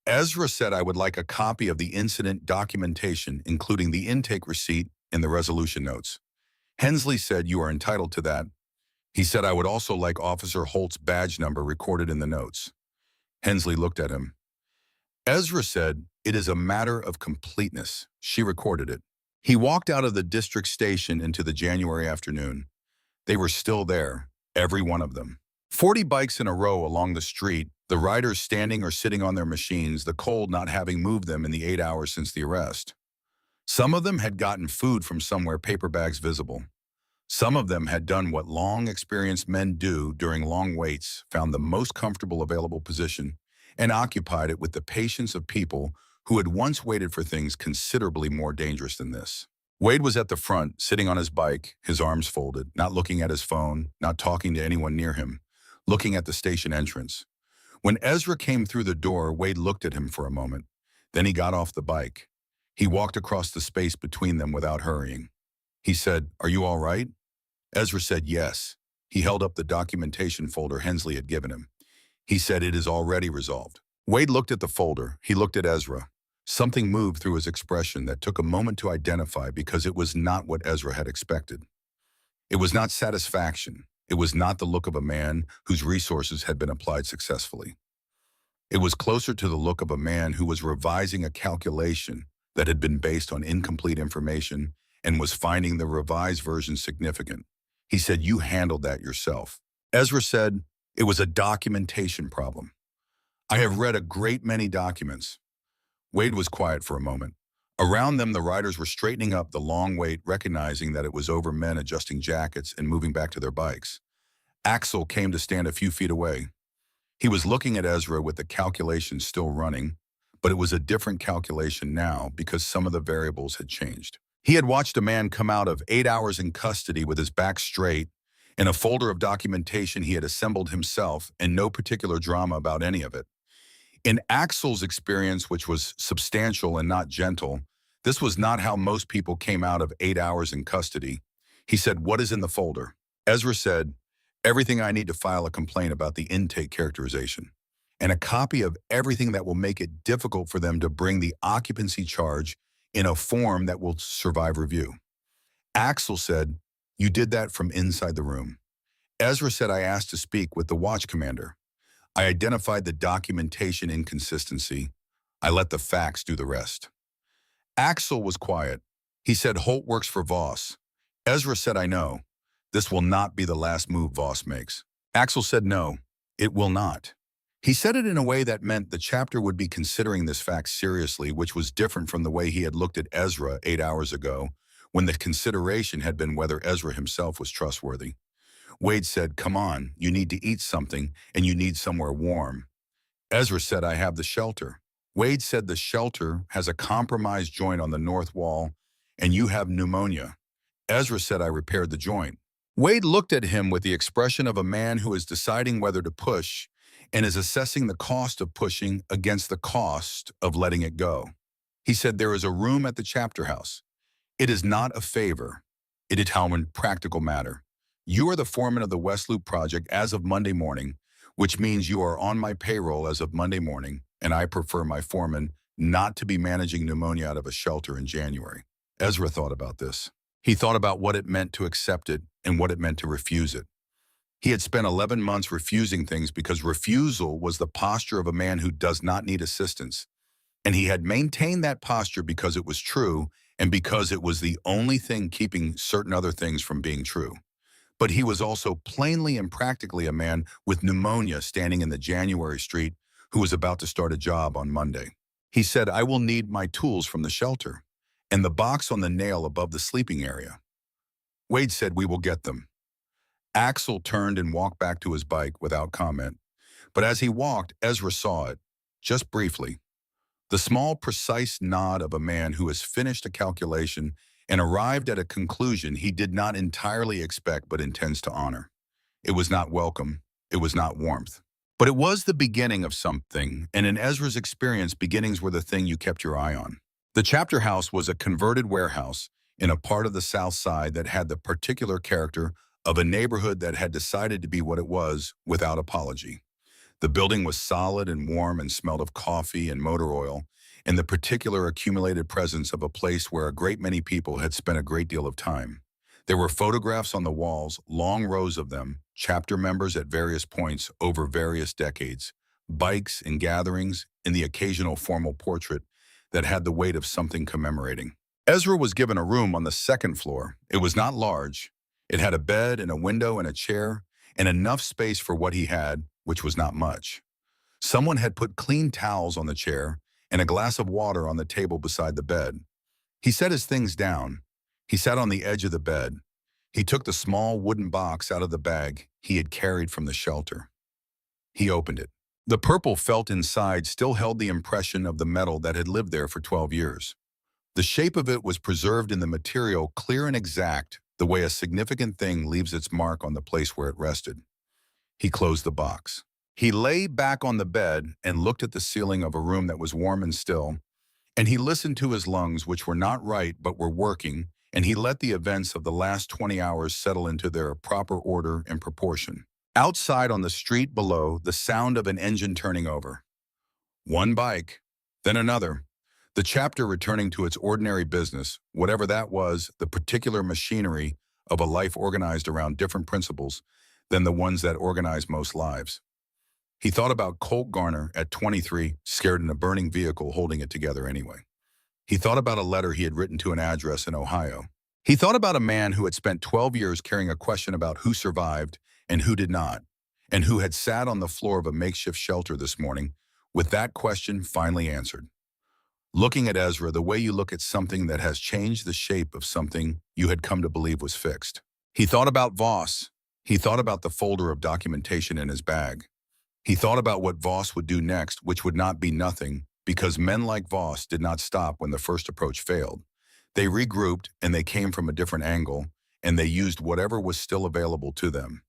Ezra said, "I would like a copy of the incident documentation, including the intake receipt and the resolution notes." Hensley said, "You are entitled to that." He said, "I would also like Officer Holt's badge number recorded in the notes." Hensley looked at him. Ezra said, "It is a matter of completeness." She recorded it. He walked out of the district station into the January afternoon. They were still there, every one of them. 40 bikes in a row along the street, the riders standing or sitting on their machines, the cold not having moved them in the 8 hours since the arrest. Some of them had gotten food from somewhere, paper bags visible. Some of them had done what long experienced men do during long waits, found the most comfortable available position, and occupied it with the patience of people who had once waited for things considerably more dangerous than this. Wade was at the front, sitting on his bike, his arms folded, not looking at his phone, not talking to anyone near him, looking at the station entrance. When Ezra came through the door, Wade looked at him for a moment. Then he got off the bike. He walked across the space between them without hurrying. He said, "Are you all right?" Ezra said yes. He held up the documentation folder Hensley had given him. He said, "It is already resolved." Wade looked at the folder. He looked at Ezra. Something moved through his expression that took a moment to identify, because it was not what Ezra had expected. It was not satisfaction. It was not the look of a man whose resources had been applied successfully. It was closer to the look of a man who was revising a calculation that had been based on incomplete information and was finding the revised version significant. He said, "You handled that yourself." Ezra said, "It was a documentation problem. I have read a great many documents." Wade was quiet for a moment. Around them, the riders were straightening up the long wait, recognizing that it was over, men adjusting jackets and moving back to their bikes. Axel came to stand a few feet away. He was looking at Ezra with the calculation still running, but it was a different calculation now because some of the variables had changed. He had watched a man come out of 8 hours in custody with his back straight, in a folder of documentation he had assembled himself, and no particular drama about any of it. In Axel's experience, which was substantial and not gentle, this was not how most people came out of 8 hours in custody. He said, "What is in the folder?" Ezra said, "Everything I need to file a complaint about the intake characterization, and a copy of everything that will make it difficult for them to bring the occupancy charge in a form that will survive review. Axel said, "You did that from inside the room." Ezra said, "I asked to speak with the watch commander. I identified the documentation inconsistency. I let the facts do the rest." Axel was quiet. He said, "Holt works for Voss." Ezra said, "I know. This will not be the last move Voss makes." Axel said, "No, it will not." He said it in a way that meant the chapter would be considering this fact seriously, which was different from the way he had looked at Ezra 8 hours ago, when the consideration had been whether Ezra himself was trustworthy. Wade said, "Come on, you need to eat something, and you need somewhere warm." Ezra said, "I have the shelter." Wade said, "The shelter has a compromised joint on the north wall, and you have pneumonia." Ezra said, "I repaired the joint." Wade looked at him with the expression of a man who is deciding whether to push and is assessing the cost of pushing against the cost of letting it go. He said, "There is a room at the chapter house. It is not a favor. It is how in practical matter. You are the foreman of the West Loop project as of Monday morning, which means you are on my payroll as of Monday morning, and I prefer my foreman not to be managing pneumonia out of a shelter in January." Ezra thought about this. He thought about what it meant to accept it and what it meant to refuse it. He had spent 11 months refusing things because refusal was the posture of a man who does not need assistance. And he had maintained that posture because it was true and because it was the only thing keeping certain other things from being true. But he was also plainly and practically a man with pneumonia standing in the January street who was about to start a job on Monday. He said, "I will need my tools from the shelter and the box on the nail above the sleeping area." Wade said, "We will get them." Axel turned and walked back to his bike without comment. But as he walked, Ezra saw it, just briefly. The small, precise nod of a man who has finished a calculation and arrived at a conclusion he did not entirely expect but intends to honor. It was not welcome. It was not warmth. But it was the beginning of something, and in Ezra's experience, beginnings were the thing you kept your eye on. The chapter house was a converted warehouse in a part of the South Side that had the particular character of a neighborhood that had decided to be what it was without apology. The building was solid and warm and smelled of coffee and motor oil, and the particular accumulated presence of a place where a great many people had spent a great deal of time. There were photographs on the walls, long rows of them, chapter members at various points over various decades, bikes and gatherings, and the occasional formal portrait that had the weight of something commemorating. Ezra was given a room on the second floor. It was not large. It had a bed and a window and a chair, and enough space for what he had, which was not much. Someone had put clean towels on the chair and a glass of water on the table beside the bed. He set his things down. He sat on the edge of the bed. He took the small wooden box out of the bag he had carried from the shelter. He opened it. The purple felt inside still held the impression of the metal that had lived there for 12 years. The shape of it was preserved in the material, clear and exact, the way a significant thing leaves its mark on the place where it rested. He closed the box. He lay back on the bed and looked at the ceiling of a room that was warm and still, and he listened to his lungs, which were not right but were working, and he let the events of the last 20 hours settle into their proper order and proportion. Outside on the street below, the sound of an engine turning over. One bike, then another. The chapter returning to its ordinary business, whatever that was, the particular machinery of a life organized around different principles than the ones that organize most lives. He thought about Colt Garner at 23, scared in a burning vehicle holding it together anyway. He thought about a letter he had written to an address in Ohio. He thought about a man who had spent 12 years carrying a question about who survived and who did not, and who had sat on the floor of a makeshift shelter this morning with that question finally answered. Looking at Ezra the way you look at something that has changed the shape of something you had come to believe was fixed. He thought about Voss. He thought about the folder of documentation in his bag. He thought about what Voss would do next, which would not be nothing, because men like Voss did not stop when the first approach failed. They regrouped, and they came from a different angle, and they used whatever was still available to them.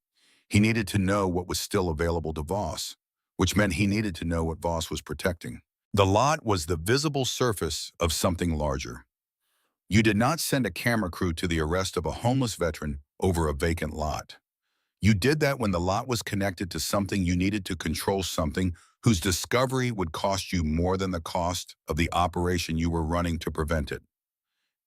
He needed to know what was still available to Voss, which meant he needed to know what Voss was protecting. The lot was the visible surface of something larger. You did not send a camera crew to the arrest of a homeless veteran over a vacant lot. You did that when the lot was connected to something you needed to control, something whose discovery would cost you more than the cost of the operation you were running to prevent it.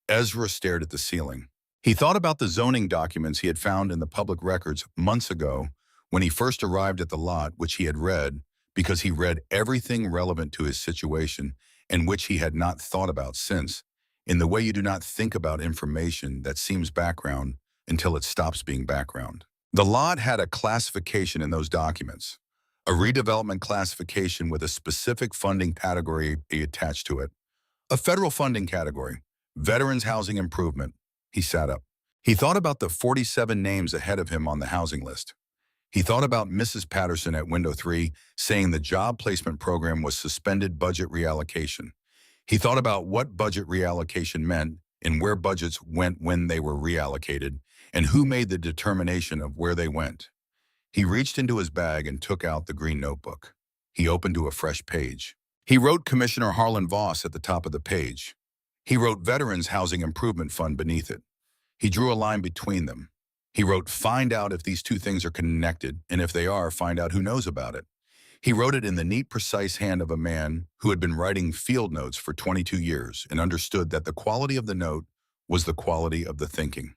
Ezra stared at the ceiling. He thought about the zoning documents he had found in the public records months ago when he first arrived at the lot, which he had read because he read everything relevant to his situation and which he had not thought about since, in the way you do not think about information that seems background until it stops being background. The lot had a classification in those documents, a redevelopment classification with a specific funding category attached to it. A federal funding category, Veterans Housing Improvement. He sat up. He thought about the 47 names ahead of him on the housing list. He thought about Mrs. Patterson at window 3 saying the job placement program was suspended budget reallocation. He thought about what budget reallocation meant and where budgets went when they were reallocated and who made the determination of where they went. He reached into his bag and took out the green notebook. He opened to a fresh page. He wrote Commissioner Harlan Voss at the top of the page. He wrote Veterans Housing Improvement Fund beneath it. He drew a line between them. He wrote, find out if these two things are connected, and if they are, find out who knows about it. He wrote it in the neat, precise hand of a man who had been writing field notes for 22 years and understood that the quality of the note was the quality of the thinking.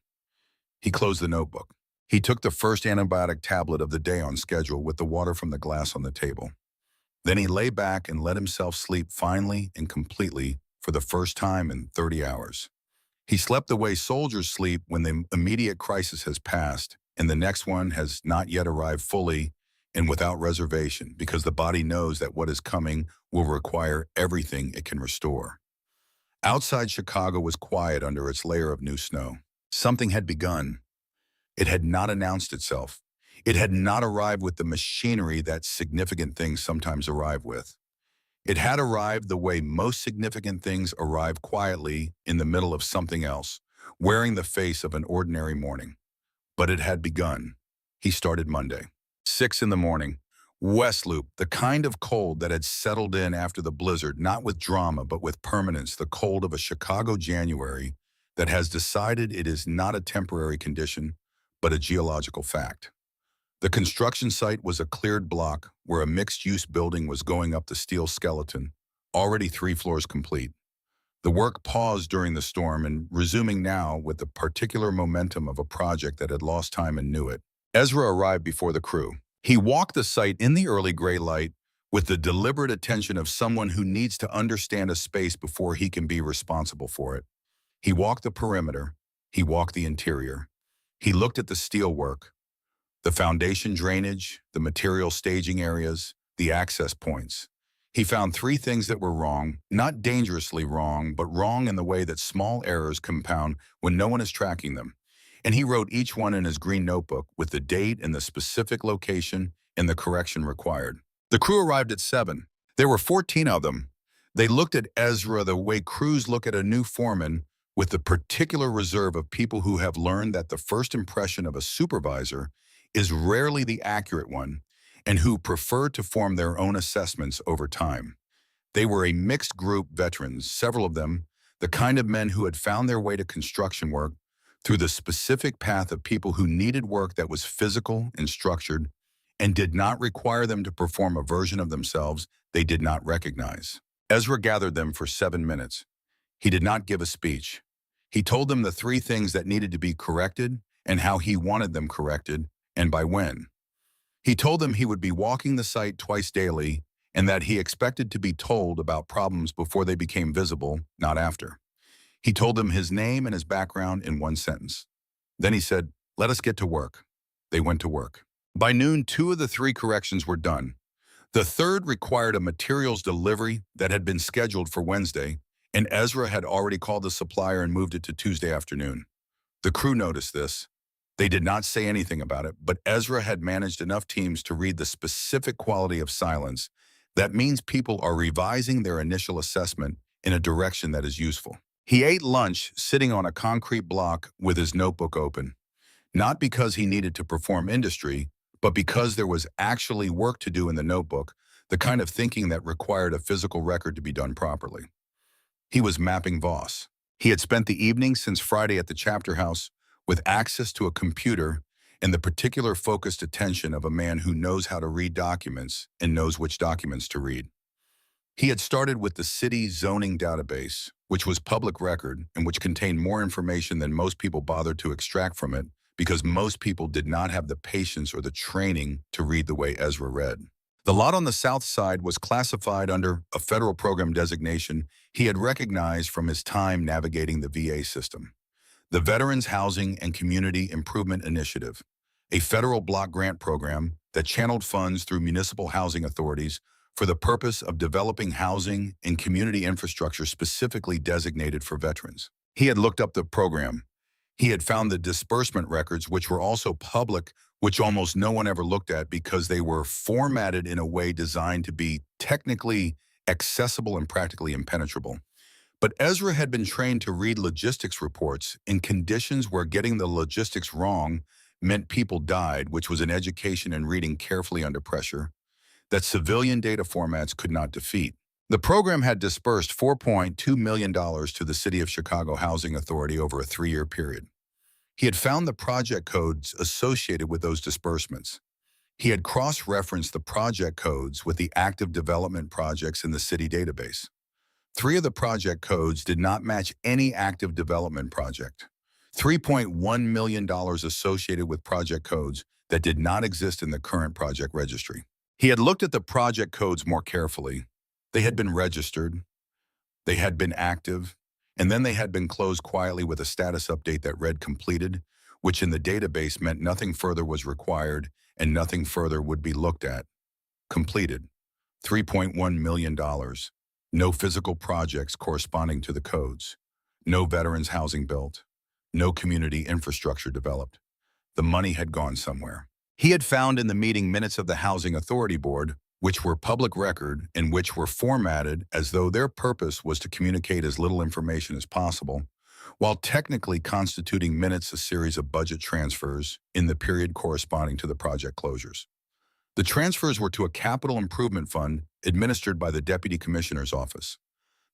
He closed the notebook. He took the first antibiotic tablet of the day on schedule with the water from the glass on the table. Then he lay back and let himself sleep finally and completely for the first time in 30 hours. He slept the way soldiers sleep when the immediate crisis has passed and the next one has not yet arrived fully and without reservation, because the body knows that what is coming will require everything it can restore. Outside Chicago was quiet under its layer of new snow. Something had begun. It had not announced itself. It had not arrived with the machinery that significant things sometimes arrive with. It had arrived the way most significant things arrive, quietly in the middle of something else, wearing the face of an ordinary morning. But it had begun. He started Monday. 6 in the morning. West Loop, the kind of cold that had settled in after the blizzard, not with drama but with permanence, the cold of a Chicago January that has decided it is not a temporary condition, but a geological fact. The construction site was a cleared block where a mixed-use building was going up the steel skeleton, already 3 floors complete. The work paused during the storm and resuming now with the particular momentum of a project that had lost time and knew it. Ezra arrived before the crew. He walked the site in the early gray light with the deliberate attention of someone who needs to understand a space before he can be responsible for it. He walked the perimeter. He walked the interior. He looked at the steelwork, the foundation drainage, the material staging areas, the access points. He found 3 things that were wrong, not dangerously wrong, but wrong in the way that small errors compound when no one is tracking them. And he wrote each one in his green notebook with the date and the specific location and the correction required. The crew arrived at 7. There were 14 of them. They looked at Ezra the way crews look at a new foreman, with the particular reserve of people who have learned that the first impression of a supervisor is rarely the accurate one, and who prefer to form their own assessments over time. They were a mixed group, veterans, several of them, the kind of men who had found their way to construction work through the specific path of people who needed work that was physical and structured and did not require them to perform a version of themselves they did not recognize. Ezra gathered them for 7 minutes. He did not give a speech. He told them the 3 things that needed to be corrected and how he wanted them corrected, and by when. He told them he would be walking the site twice daily and that he expected to be told about problems before they became visible, not after. He told them his name and his background in 1 sentence. Then he said, let us get to work. They went to work. By noon, 2 of the 3 corrections were done. The third required a materials delivery that had been scheduled for Wednesday, and Ezra had already called the supplier and moved it to Tuesday afternoon. The crew noticed this. They did not say anything about it, but Ezra had managed enough teams to read the specific quality of silence. That means people are revising their initial assessment in a direction that is useful. He ate lunch sitting on a concrete block with his notebook open, not because he needed to perform industry, but because there was actually work to do in the notebook, the kind of thinking that required a physical record to be done properly. He was mapping Voss. He had spent the evening since Friday at the chapter house with access to a computer and the particular focused attention of a man who knows how to read documents and knows which documents to read. He had started with the city zoning database, which was public record and which contained more information than most people bothered to extract from it because most people did not have the patience or the training to read the way Ezra read. The lot on the south side was classified under a federal program designation he had recognized from his time navigating the VA system. The Veterans Housing and Community Improvement Initiative, a federal block grant program that channeled funds through municipal housing authorities for the purpose of developing housing and community infrastructure specifically designated for veterans. He had looked up the program. He had found the disbursement records, which were also public, which almost no one ever looked at because they were formatted in a way designed to be technically accessible and practically impenetrable. But Ezra had been trained to read logistics reports in conditions where getting the logistics wrong meant people died, which was an education in reading carefully under pressure that civilian data formats could not defeat. The program had disbursed $4.2 million to the City of Chicago Housing Authority over a 3-year period. He had found the project codes associated with those disbursements. He had cross-referenced the project codes with the active development projects in the city database. 3 of the project codes did not match any active development project. $3.1 million associated with project codes that did not exist in the current project registry. He had looked at the project codes more carefully. They had been registered, they had been active, and then they had been closed quietly with a status update that read completed, which in the database meant nothing further was required and nothing further would be looked at. Completed. $3.1 million. No physical projects corresponding to the codes. No veterans housing built. No community infrastructure developed. The money had gone somewhere. He had found in the meeting minutes of the Housing Authority Board, which were public record and which were formatted as though their purpose was to communicate as little information as possible, while technically constituting minutes a series of budget transfers in the period corresponding to the project closures. The transfers were to a capital improvement fund administered by the Deputy Commissioner's Office.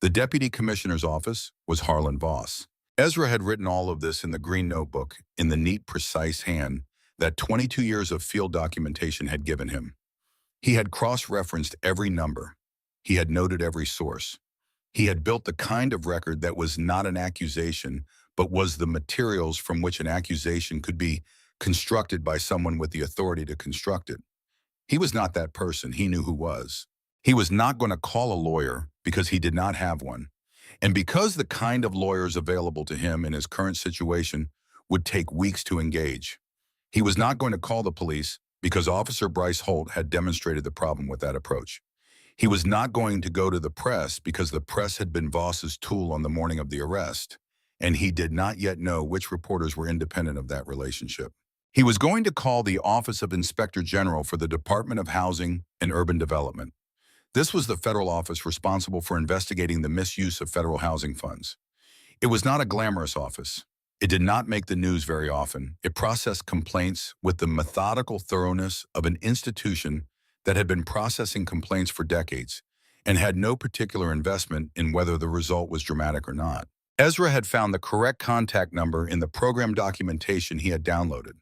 The Deputy Commissioner's Office was Harlan Voss. Ezra had written all of this in the green notebook in the neat, precise hand that 22 years of field documentation had given him. He had cross-referenced every number. He had noted every source. He had built the kind of record that was not an accusation, but was the materials from which an accusation could be constructed by someone with the authority to construct it. He was not that person. He knew who was. He was not going to call a lawyer because he did not have one. And because the kind of lawyers available to him in his current situation would take weeks to engage. He was not going to call the police because Officer Bryce Holt had demonstrated the problem with that approach. He was not going to go to the press because the press had been Voss's tool on the morning of the arrest, and he did not yet know which reporters were independent of that relationship. He was going to call the Office of Inspector General for the Department of Housing and Urban Development. This was the federal office responsible for investigating the misuse of federal housing funds. It was not a glamorous office. It did not make the news very often. It processed complaints with the methodical thoroughness of an institution that had been processing complaints for decades and had no particular investment in whether the result was dramatic or not. Ezra had found the correct contact number in the program documentation he had downloaded.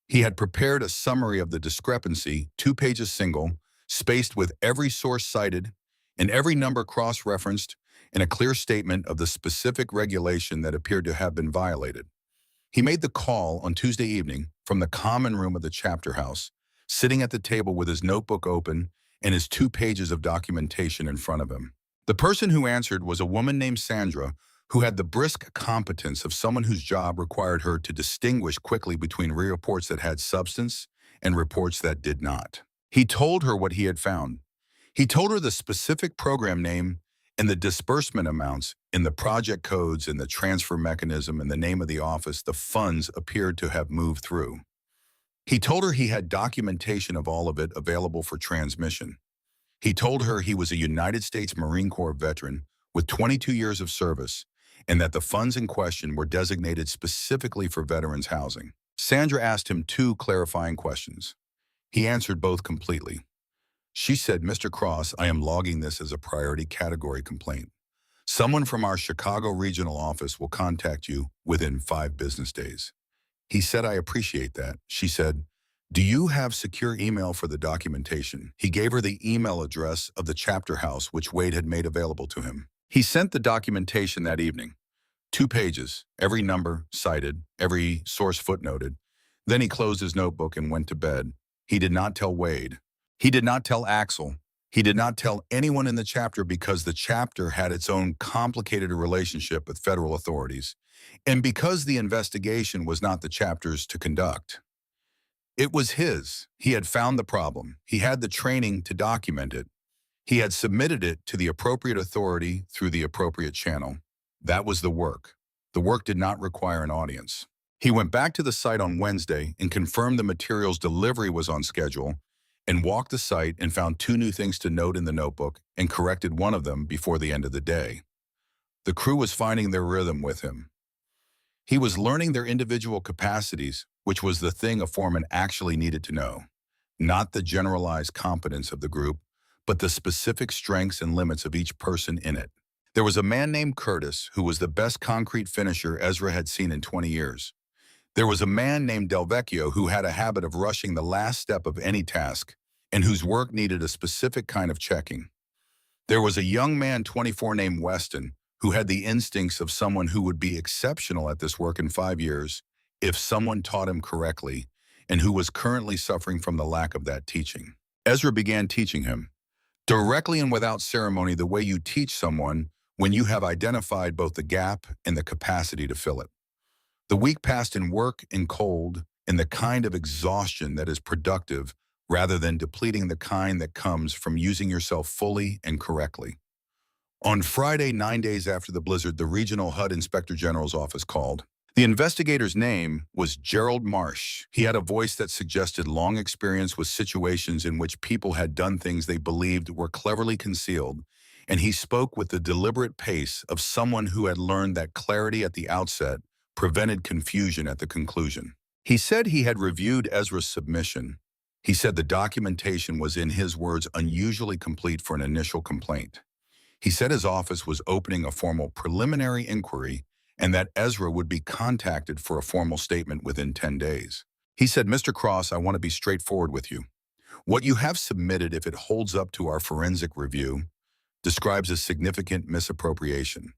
He had prepared a summary of the discrepancy, 2 pages single, spaced with every source cited and every number cross-referenced, and a clear statement of the specific regulation that appeared to have been violated. He made the call on Tuesday evening from the common room of the chapter house, sitting at the table with his notebook open and his 2 pages of documentation in front of him. The person who answered was a woman named Sandra, who had the brisk competence of someone whose job required her to distinguish quickly between reports that had substance and reports that did not. He told her what he had found. He told her the specific program name and the disbursement amounts in the project codes and the transfer mechanism and the name of the office the funds appeared to have moved through. He told her he had documentation of all of it available for transmission. He told her he was a United States Marine Corps veteran with 22 years of service and that the funds in question were designated specifically for veterans housing. Sandra asked him 2 clarifying questions. He answered both completely. She said, "Mr. Cross, I am logging this as a priority category complaint. Someone from our Chicago regional office will contact you within 5 business days." He said, "I appreciate that." She said, Do you have secure email for the documentation? He gave her the email address of the chapter house which Wade had made available to him. He sent the documentation that evening. 2 pages, every number cited, every source footnoted. Then he closed his notebook and went to bed. He did not tell Wade. He did not tell Axel. He did not tell anyone in the chapter because the chapter had its own complicated relationship with federal authorities, and because the investigation was not the chapter's to conduct. It was his. He had found the problem. He had the training to document it. He had submitted it to the appropriate authority through the appropriate channel. That was the work. The work did not require an audience. He went back to the site on Wednesday and confirmed the material's delivery was on schedule, and walked the site and found 2 new things to note in the notebook and corrected one of them before the end of the day. The crew was finding their rhythm with him. He was learning their individual capacities, which was the thing a foreman actually needed to know. Not the generalized competence of the group, but the specific strengths and limits of each person in it. There was a man named Curtis who was the best concrete finisher Ezra had seen in 20 years. There was a man named Del Vecchio who had a habit of rushing the last step of any task and whose work needed a specific kind of checking. There was a young man, 24, named Weston, who had the instincts of someone who would be exceptional at this work in 5 years if someone taught him correctly, and who was currently suffering from the lack of that teaching. Ezra began teaching him, directly and without ceremony, the way you teach someone when you have identified both the gap and the capacity to fill it. The week passed in work and cold, in the kind of exhaustion that is productive rather than depleting, the kind that comes from using yourself fully and correctly. On Friday, 9 days after the blizzard, the regional HUD Inspector General's office called. The investigator's name was Gerald Marsh. He had a voice that suggested long experience with situations in which people had done things they believed were cleverly concealed, and he spoke with the deliberate pace of someone who had learned that clarity at the outset prevented confusion at the conclusion. He said he had reviewed Ezra's submission. He said the documentation was, in his words, unusually complete for an initial complaint. He said his office was opening a formal preliminary inquiry and that Ezra would be contacted for a formal statement within 10 days. He said, "Mr. Cross, I want to be straightforward with you. What you have submitted, if it holds up to our forensic review, describes a significant misappropriation,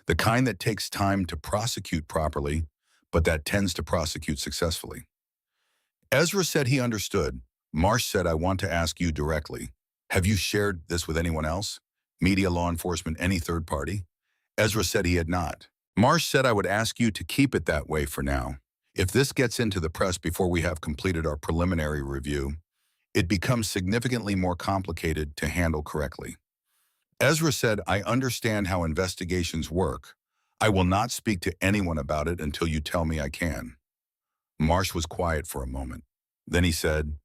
the kind that takes time to prosecute properly, but that tends to prosecute successfully." Ezra said he understood. Marsh said, "I want to ask you directly. Have you shared this with anyone else? Media, law enforcement, any third party?" Ezra said he had not. Marsh said, "I would ask you to keep it that way for now. If this gets into the press before we have completed our preliminary review, it becomes significantly more complicated to handle correctly." Ezra said, "I understand how investigations work. I will not speak to anyone about it until you tell me I can." Marsh was quiet for a moment. Then he said,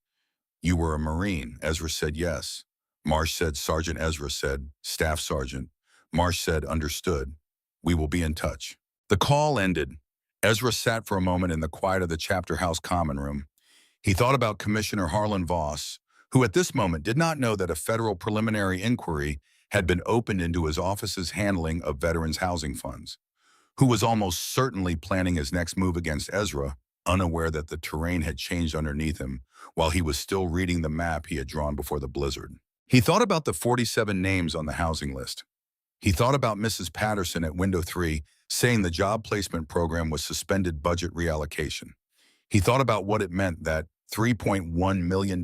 "You were a Marine." Ezra said, "Yes." Marsh said, "Sergeant." Ezra said, "Staff Sergeant." Marsh said, "Understood. We will be in touch." The call ended. Ezra sat for a moment in the quiet of the chapter house common room. He thought about Commissioner Harlan Voss, who at this moment did not know that a federal preliminary inquiry had been opened into his office's handling of veterans' housing funds, who was almost certainly planning his next move against Ezra, unaware that the terrain had changed underneath him while he was still reading the map he had drawn before the blizzard. He thought about the 47 names on the housing list. He thought about Mrs. Patterson at window 3 saying the job placement program was suspended budget reallocation. He thought about what it meant that $3.1 million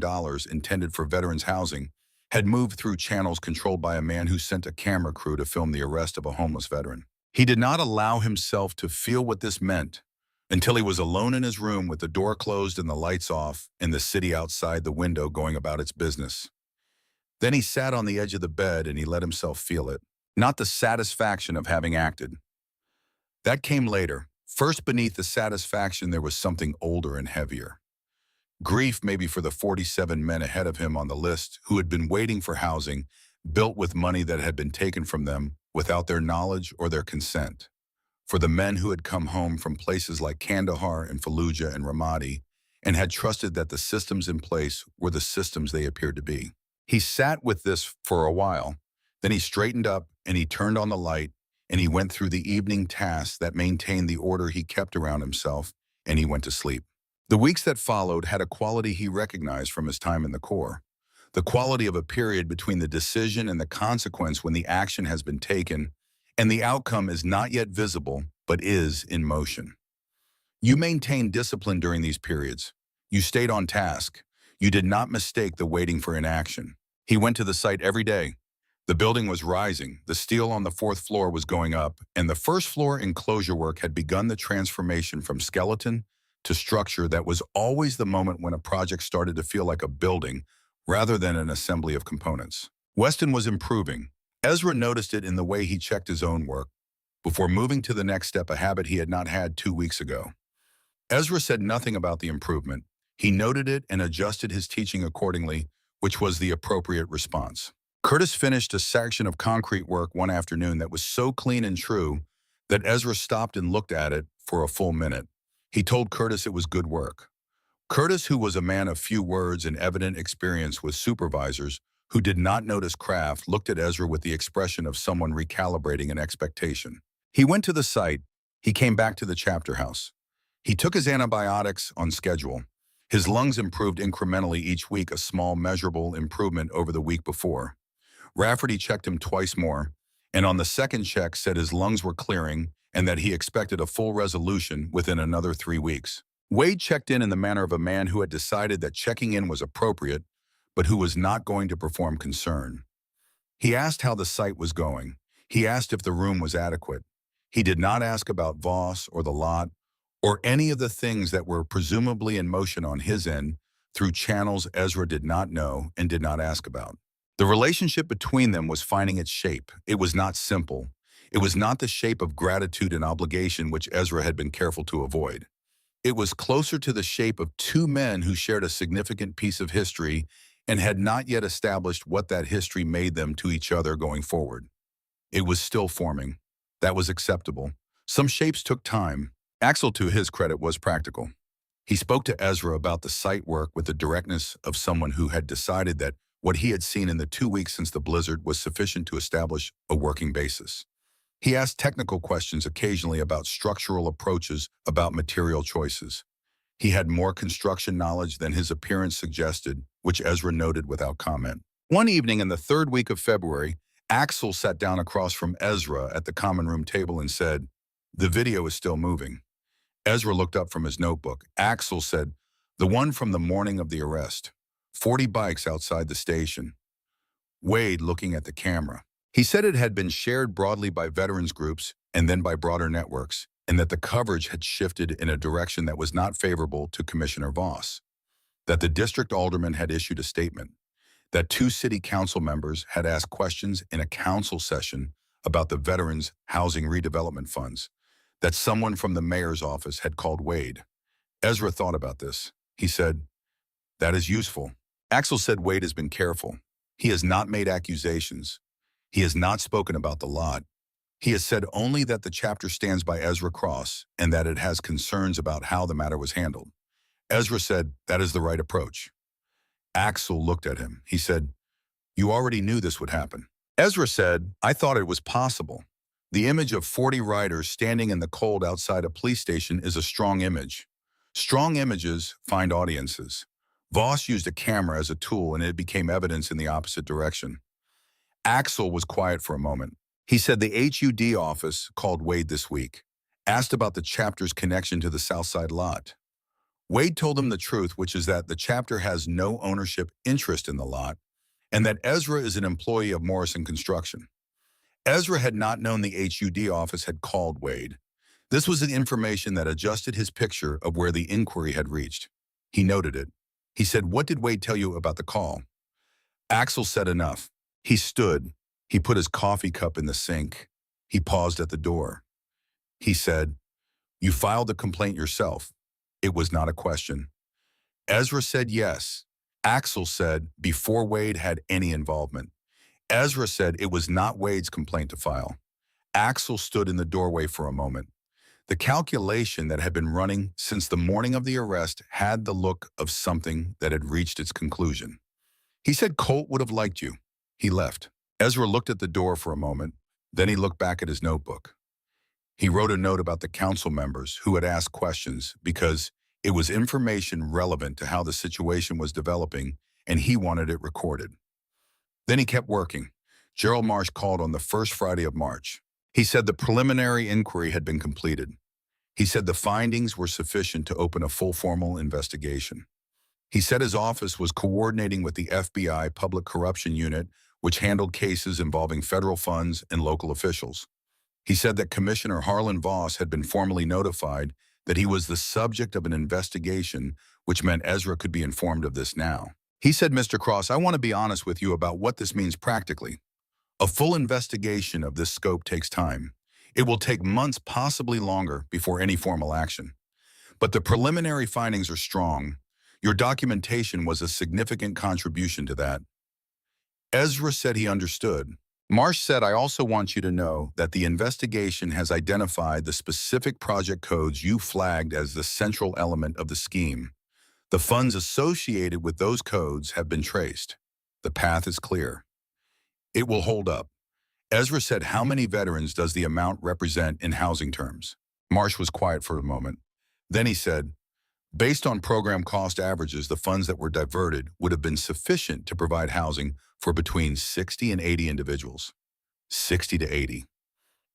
intended for veterans housing had moved through channels controlled by a man who sent a camera crew to film the arrest of a homeless veteran. He did not allow himself to feel what this meant until he was alone in his room with the door closed and the lights off and the city outside the window going about its business. Then he sat on the edge of the bed and he let himself feel it, not the satisfaction of having acted. That came later. First, beneath the satisfaction, there was something older and heavier. Grief maybe for the 47 men ahead of him on the list who had been waiting for housing, built with money that had been taken from them without their knowledge or their consent. For the men who had come home from places like Kandahar and Fallujah and Ramadi and had trusted that the systems in place were the systems they appeared to be. He sat with this for a while. Then he straightened up and he turned on the light and he went through the evening tasks that maintained the order he kept around himself, and he went to sleep. The weeks that followed had a quality he recognized from his time in the Corps. The quality of a period between the decision and the consequence when the action has been taken, and the outcome is not yet visible, but is in motion. You maintained discipline during these periods. You stayed on task. You did not mistake the waiting for inaction. He went to the site every day. The building was rising, the steel on the fourth floor was going up, and the first floor enclosure work had begun the transformation from skeleton to structure. That was always the moment when a project started to feel like a building rather than an assembly of components. Weston was improving. Ezra noticed it in the way he checked his own work before moving to the next step, a habit he had not had 2 weeks ago. Ezra said nothing about the improvement. He noted it and adjusted his teaching accordingly, which was the appropriate response. Curtis finished a section of concrete work one afternoon that was so clean and true that Ezra stopped and looked at it for a full minute. He told Curtis it was good work. Curtis, who was a man of few words and evident experience with supervisors who did not notice craft, looked at Ezra with the expression of someone recalibrating an expectation. He went to the site. He came back to the chapter house. He took his antibiotics on schedule. His lungs improved incrementally each week, a small, measurable improvement over the week before. Rafferty checked him twice more, and on the second check said his lungs were clearing and that he expected a full resolution within another 3 weeks. Wade checked in the manner of a man who had decided that checking in was appropriate, but who was not going to perform concern. He asked how the site was going. He asked if the room was adequate. He did not ask about Voss or the lot, or any of the things that were presumably in motion on his end through channels Ezra did not know and did not ask about. The relationship between them was finding its shape. It was not simple. It was not the shape of gratitude and obligation which Ezra had been careful to avoid. It was closer to the shape of two men who shared a significant piece of history and had not yet established what that history made them to each other going forward. It was still forming. That was acceptable. Some shapes took time. Axel, to his credit, was practical. He spoke to Ezra about the site work with the directness of someone who had decided that what he had seen in the 2 weeks since the blizzard was sufficient to establish a working basis. He asked technical questions occasionally about structural approaches, about material choices. He had more construction knowledge than his appearance suggested, which Ezra noted without comment. One evening in the third week of February, Axel sat down across from Ezra at the common room table and said, "The video is still moving." Ezra looked up from his notebook. Axel said, "The one from the morning of the arrest. 40 bikes outside the station." Wade, looking at the camera. He said it had been shared broadly by veterans groups and then by broader networks, and that the coverage had shifted in a direction that was not favorable to Commissioner Voss. That the district alderman had issued a statement. That 2 city council members had asked questions in a council session about the veterans' housing redevelopment funds. That someone from the mayor's office had called Wade. Ezra thought about this. He said, "That is useful." Axel said Wade has been careful. He has not made accusations. He has not spoken about the lot. He has said only that the chapter stands by Ezra Cross and that it has concerns about how the matter was handled. Ezra said, "That is the right approach." Axel looked at him. He said, "You already knew this would happen." Ezra said, "I thought it was possible." The image of 40 riders standing in the cold outside a police station is a strong image. Strong images find audiences. Voss used a camera as a tool and it became evidence in the opposite direction. Axel was quiet for a moment. He said the HUD office called Wade this week, asked about the chapter's connection to the Southside lot. Wade told them the truth, which is that the chapter has no ownership interest in the lot and that Ezra is an employee of Morrison Construction. Ezra had not known the HUD office had called Wade. This was the information that adjusted his picture of where the inquiry had reached. He noted it. He said, "What did Wade tell you about the call?" Axel said enough. He stood. He put his coffee cup in the sink. He paused at the door. He said, "You filed the complaint yourself." It was not a question. Ezra said yes. Axel said before Wade had any involvement. Ezra said it was not Wade's complaint to file. Axel stood in the doorway for a moment. The calculation that had been running since the morning of the arrest had the look of something that had reached its conclusion. He said Colt would have liked you. He left. Ezra looked at the door for a moment. Then he looked back at his notebook. He wrote a note about the council members who had asked questions because It was information relevant to how the situation was developing, and he wanted it recorded. Then he kept working. Gerald Marsh called on the first Friday of March. He said the preliminary inquiry had been completed. He said the findings were sufficient to open a full formal investigation. He said his office was coordinating with the FBI Public Corruption Unit, which handled cases involving federal funds and local officials. He said that Commissioner Harlan Voss had been formally notified that he was the subject of an investigation, which meant Ezra could be informed of this now. He said, Mr. Cross, I want to be honest with you about what this means practically. A full investigation of this scope takes time. It will take months, possibly longer, before any formal action. But the preliminary findings are strong. Your documentation was a significant contribution to that. Ezra said he understood. Marsh said, I also want you to know that the investigation has identified the specific project codes you flagged as the central element of the scheme. The funds associated with those codes have been traced. The path is clear. It will hold up. Ezra said, how many veterans does the amount represent in housing terms? Marsh was quiet for a moment. Then he said, based on program cost averages, the funds that were diverted would have been sufficient to provide housing for between 60 and 80 individuals. 60 to 80.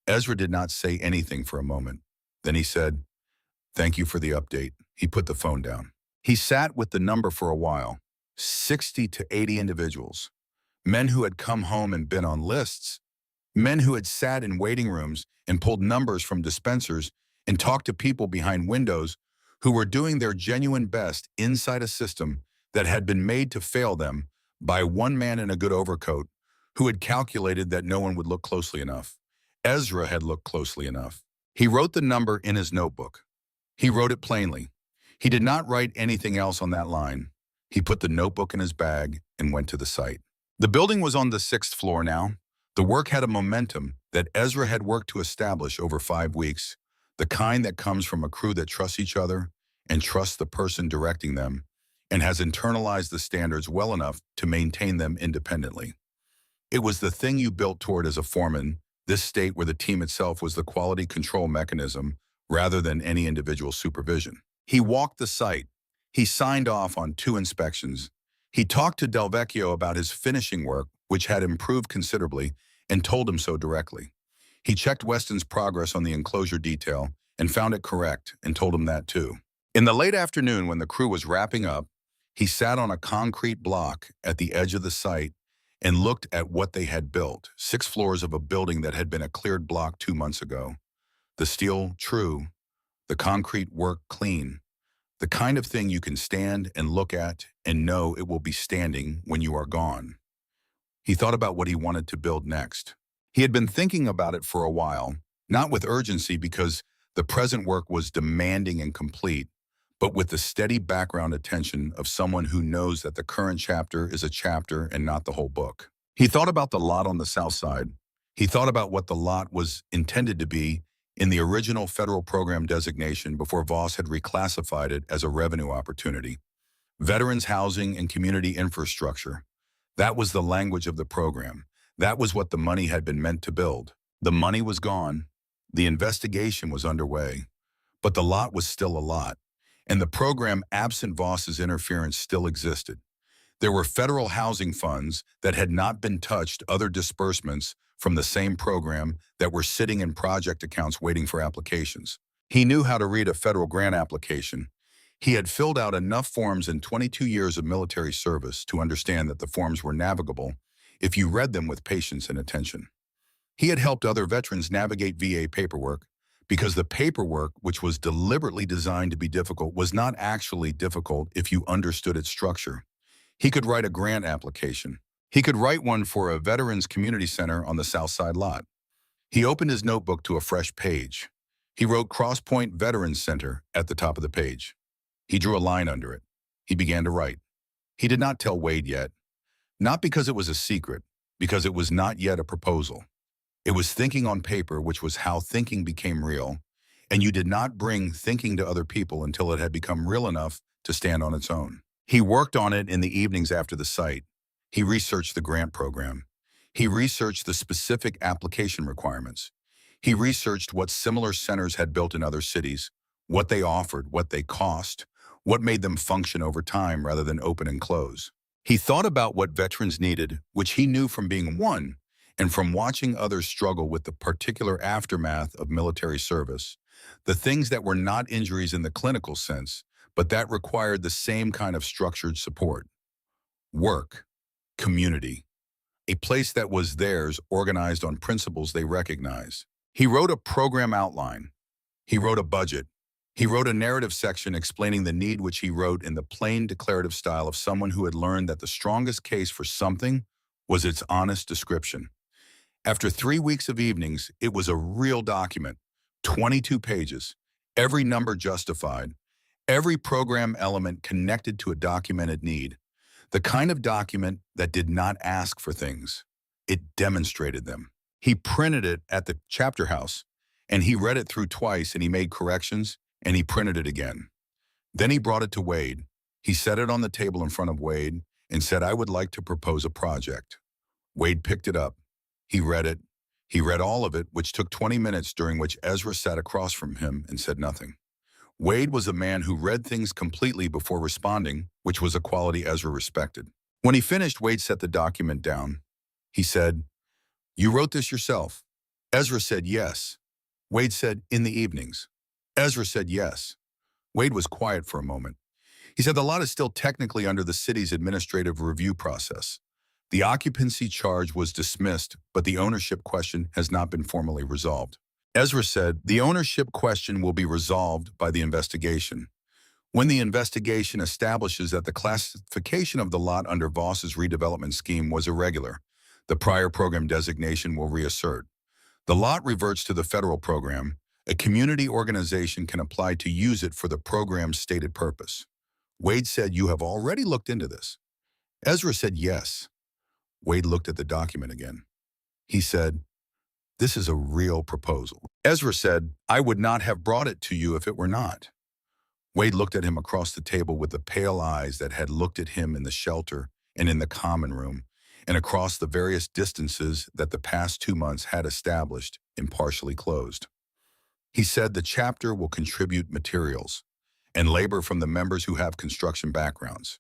Ezra did not say anything for a moment. Then he said, thank you for the update. He put the phone down. He sat with the number for a while. 60 to 80 individuals. Men who had come home and been on lists. Men who had sat in waiting rooms and pulled numbers from dispensers and talked to people behind windows who were doing their genuine best inside a system that had been made to fail them by one man in a good overcoat who had calculated that no one would look closely enough. Ezra had looked closely enough. He wrote the number in his notebook. He wrote it plainly. He did not write anything else on that line. He put the notebook in his bag and went to the site. The building was on the 6th floor now. The work had a momentum that Ezra had worked to establish over 5 weeks, the kind that comes from a crew that trusts each other and trusts the person directing them and has internalized the standards well enough to maintain them independently. It was the thing you built toward as a foreman, this state where the team itself was the quality control mechanism rather than any individual supervision. He walked the site. He signed off on 2 inspections. He talked to Del Vecchio about his finishing work, which had improved considerably, and told him so directly. He checked Weston's progress on the enclosure detail and found it correct and told him that too. In the late afternoon, when the crew was wrapping up, he sat on a concrete block at the edge of the site and looked at what they had built, 6 floors of a building that had been a cleared block 2 months ago. The steel true, the concrete work clean, the kind of thing you can stand and look at and know it will be standing when you are gone. He thought about what he wanted to build next. He had been thinking about it for a while, not with urgency because the present work was demanding and complete, but with the steady background attention of someone who knows that the current chapter is a chapter and not the whole book. He thought about the lot on the south side. He thought about what the lot was intended to be in the original federal program designation before Voss had reclassified it as a revenue opportunity. Veterans housing and community infrastructure. That was the language of the program. That was what the money had been meant to build. The money was gone. The investigation was underway. But the lot was still a lot. And the program, absent Voss's interference, still existed. There were federal housing funds that had not been touched, other disbursements from the same program that were sitting in project accounts waiting for applications. He knew how to read a federal grant application. He had filled out enough forms in 22 years of military service to understand that the forms were navigable if you read them with patience and attention. He had helped other veterans navigate VA paperwork because the paperwork, which was deliberately designed to be difficult, was not actually difficult if you understood its structure. He could write a grant application. He could write one for a Veterans Community Center on the South Side lot. He opened his notebook to a fresh page. He wrote Cross Point Veterans Center at the top of the page. He drew a line under it. He began to write. He did not tell Wade yet. Not because it was a secret, because it was not yet a proposal. It was thinking on paper, which was how thinking became real, and you did not bring thinking to other people until it had become real enough to stand on its own. He worked on it in the evenings after the site. He researched the grant program. He researched the specific application requirements. He researched what similar centers had built in other cities, what they offered, what they cost, What made them function over time rather than open and close? He thought about what veterans needed, which he knew from being one, and from watching others struggle with the particular aftermath of military service, the things that were not injuries in the clinical sense, but that required the same kind of structured support. Work, community, a place that was theirs, organized on principles they recognize. He wrote a program outline. He wrote a budget. He wrote a narrative section explaining the need, which he wrote in the plain declarative style of someone who had learned that the strongest case for something was its honest description. After 3 weeks of evenings, it was a real document, 22 pages, every number justified, every program element connected to a documented need. The kind of document that did not ask for things. It demonstrated them. He printed it at the chapter house, and he read it through twice, and he made corrections, and he printed it again. Then he brought it to Wade. He set it on the table in front of Wade and said, "I would like to propose a project." Wade picked it up. He read it. He read all of it, which took 20 minutes, during which Ezra sat across from him and said nothing. Wade was a man who read things completely before responding, which was a quality Ezra respected. When he finished, Wade set the document down. He said, "You wrote this yourself?" Ezra said yes. Wade said, "In the evenings?" Ezra said yes. Wade was quiet for a moment. He said, "The lot is still technically under the city's administrative review process. The occupancy charge was dismissed, but the ownership question has not been formally resolved." Ezra said, "The ownership question will be resolved by the investigation. When the investigation establishes that the classification of the lot under Voss's redevelopment scheme was irregular, the prior program designation will reassert. The lot reverts to the federal program. A community organization can apply to use it for the program's stated purpose." Wade said, "You have already looked into this?" Ezra said yes. Wade looked at the document again. He said, "This is a real proposal." Ezra said, "I would not have brought it to you if it were not." Wade looked at him across the table with the pale eyes that had looked at him in the shelter and in the common room, and across the various distances that the past 2 months had established, impartially closed. He said, "The chapter will contribute materials and labor from the members who have construction backgrounds.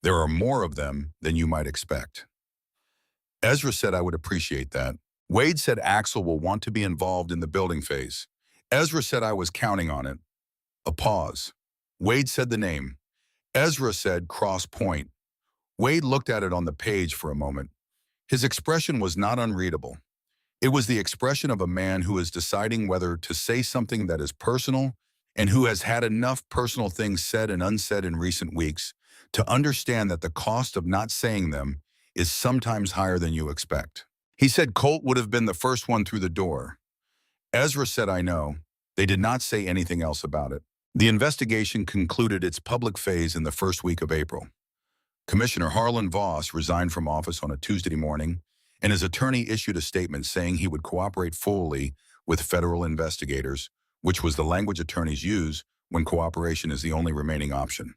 There are more of them than you might expect." Ezra said, "I would appreciate that." Wade said, "Axel will want to be involved in the building phase." Ezra said, "I was counting on it." A pause. Wade said the name. Ezra said, "Cross Point." Wade looked at it on the page for a moment. His expression was not unreadable. It was the expression of a man who is deciding whether to say something that is personal, and who has had enough personal things said and unsaid in recent weeks to understand that the cost of not saying them is sometimes higher than you expect. He said Colt would have been the first one through the door. Ezra said, "I know." They did not say anything else about it. The investigation concluded its public phase in the first week of April. Commissioner Harlan Voss resigned from office on a Tuesday morning, and his attorney issued a statement saying he would cooperate fully with federal investigators, which was the language attorneys use when cooperation is the only remaining option.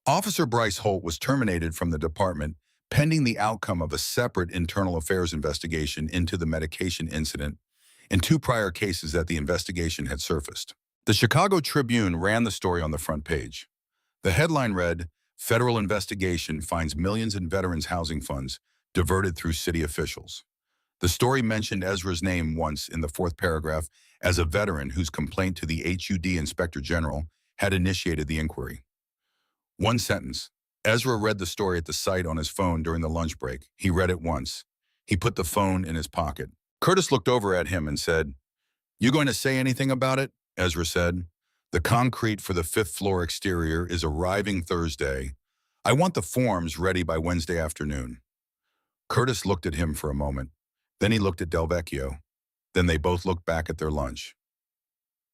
Officer Bryce Holt was terminated from the department pending the outcome of a separate internal affairs investigation into the medication incident and 2 prior cases that the investigation had surfaced. The Chicago Tribune ran the story on the front page. The headline read, "Federal Investigation Finds Millions in Veterans Housing Funds Diverted Through City Officials." The story mentioned Ezra's name once in the 4th paragraph as a veteran whose complaint to the HUD Inspector General had initiated the inquiry. One sentence. Ezra read the story at the site on his phone during the lunch break. He read it once. He put the phone in his pocket. Curtis looked over at him and said, "You going to say anything about it?" Ezra said. "The concrete for the 5th floor exterior is arriving Thursday. I want the forms ready by Wednesday afternoon." Curtis looked at him for a moment. Then he looked at Delvecchio. Then they both looked back at their lunch.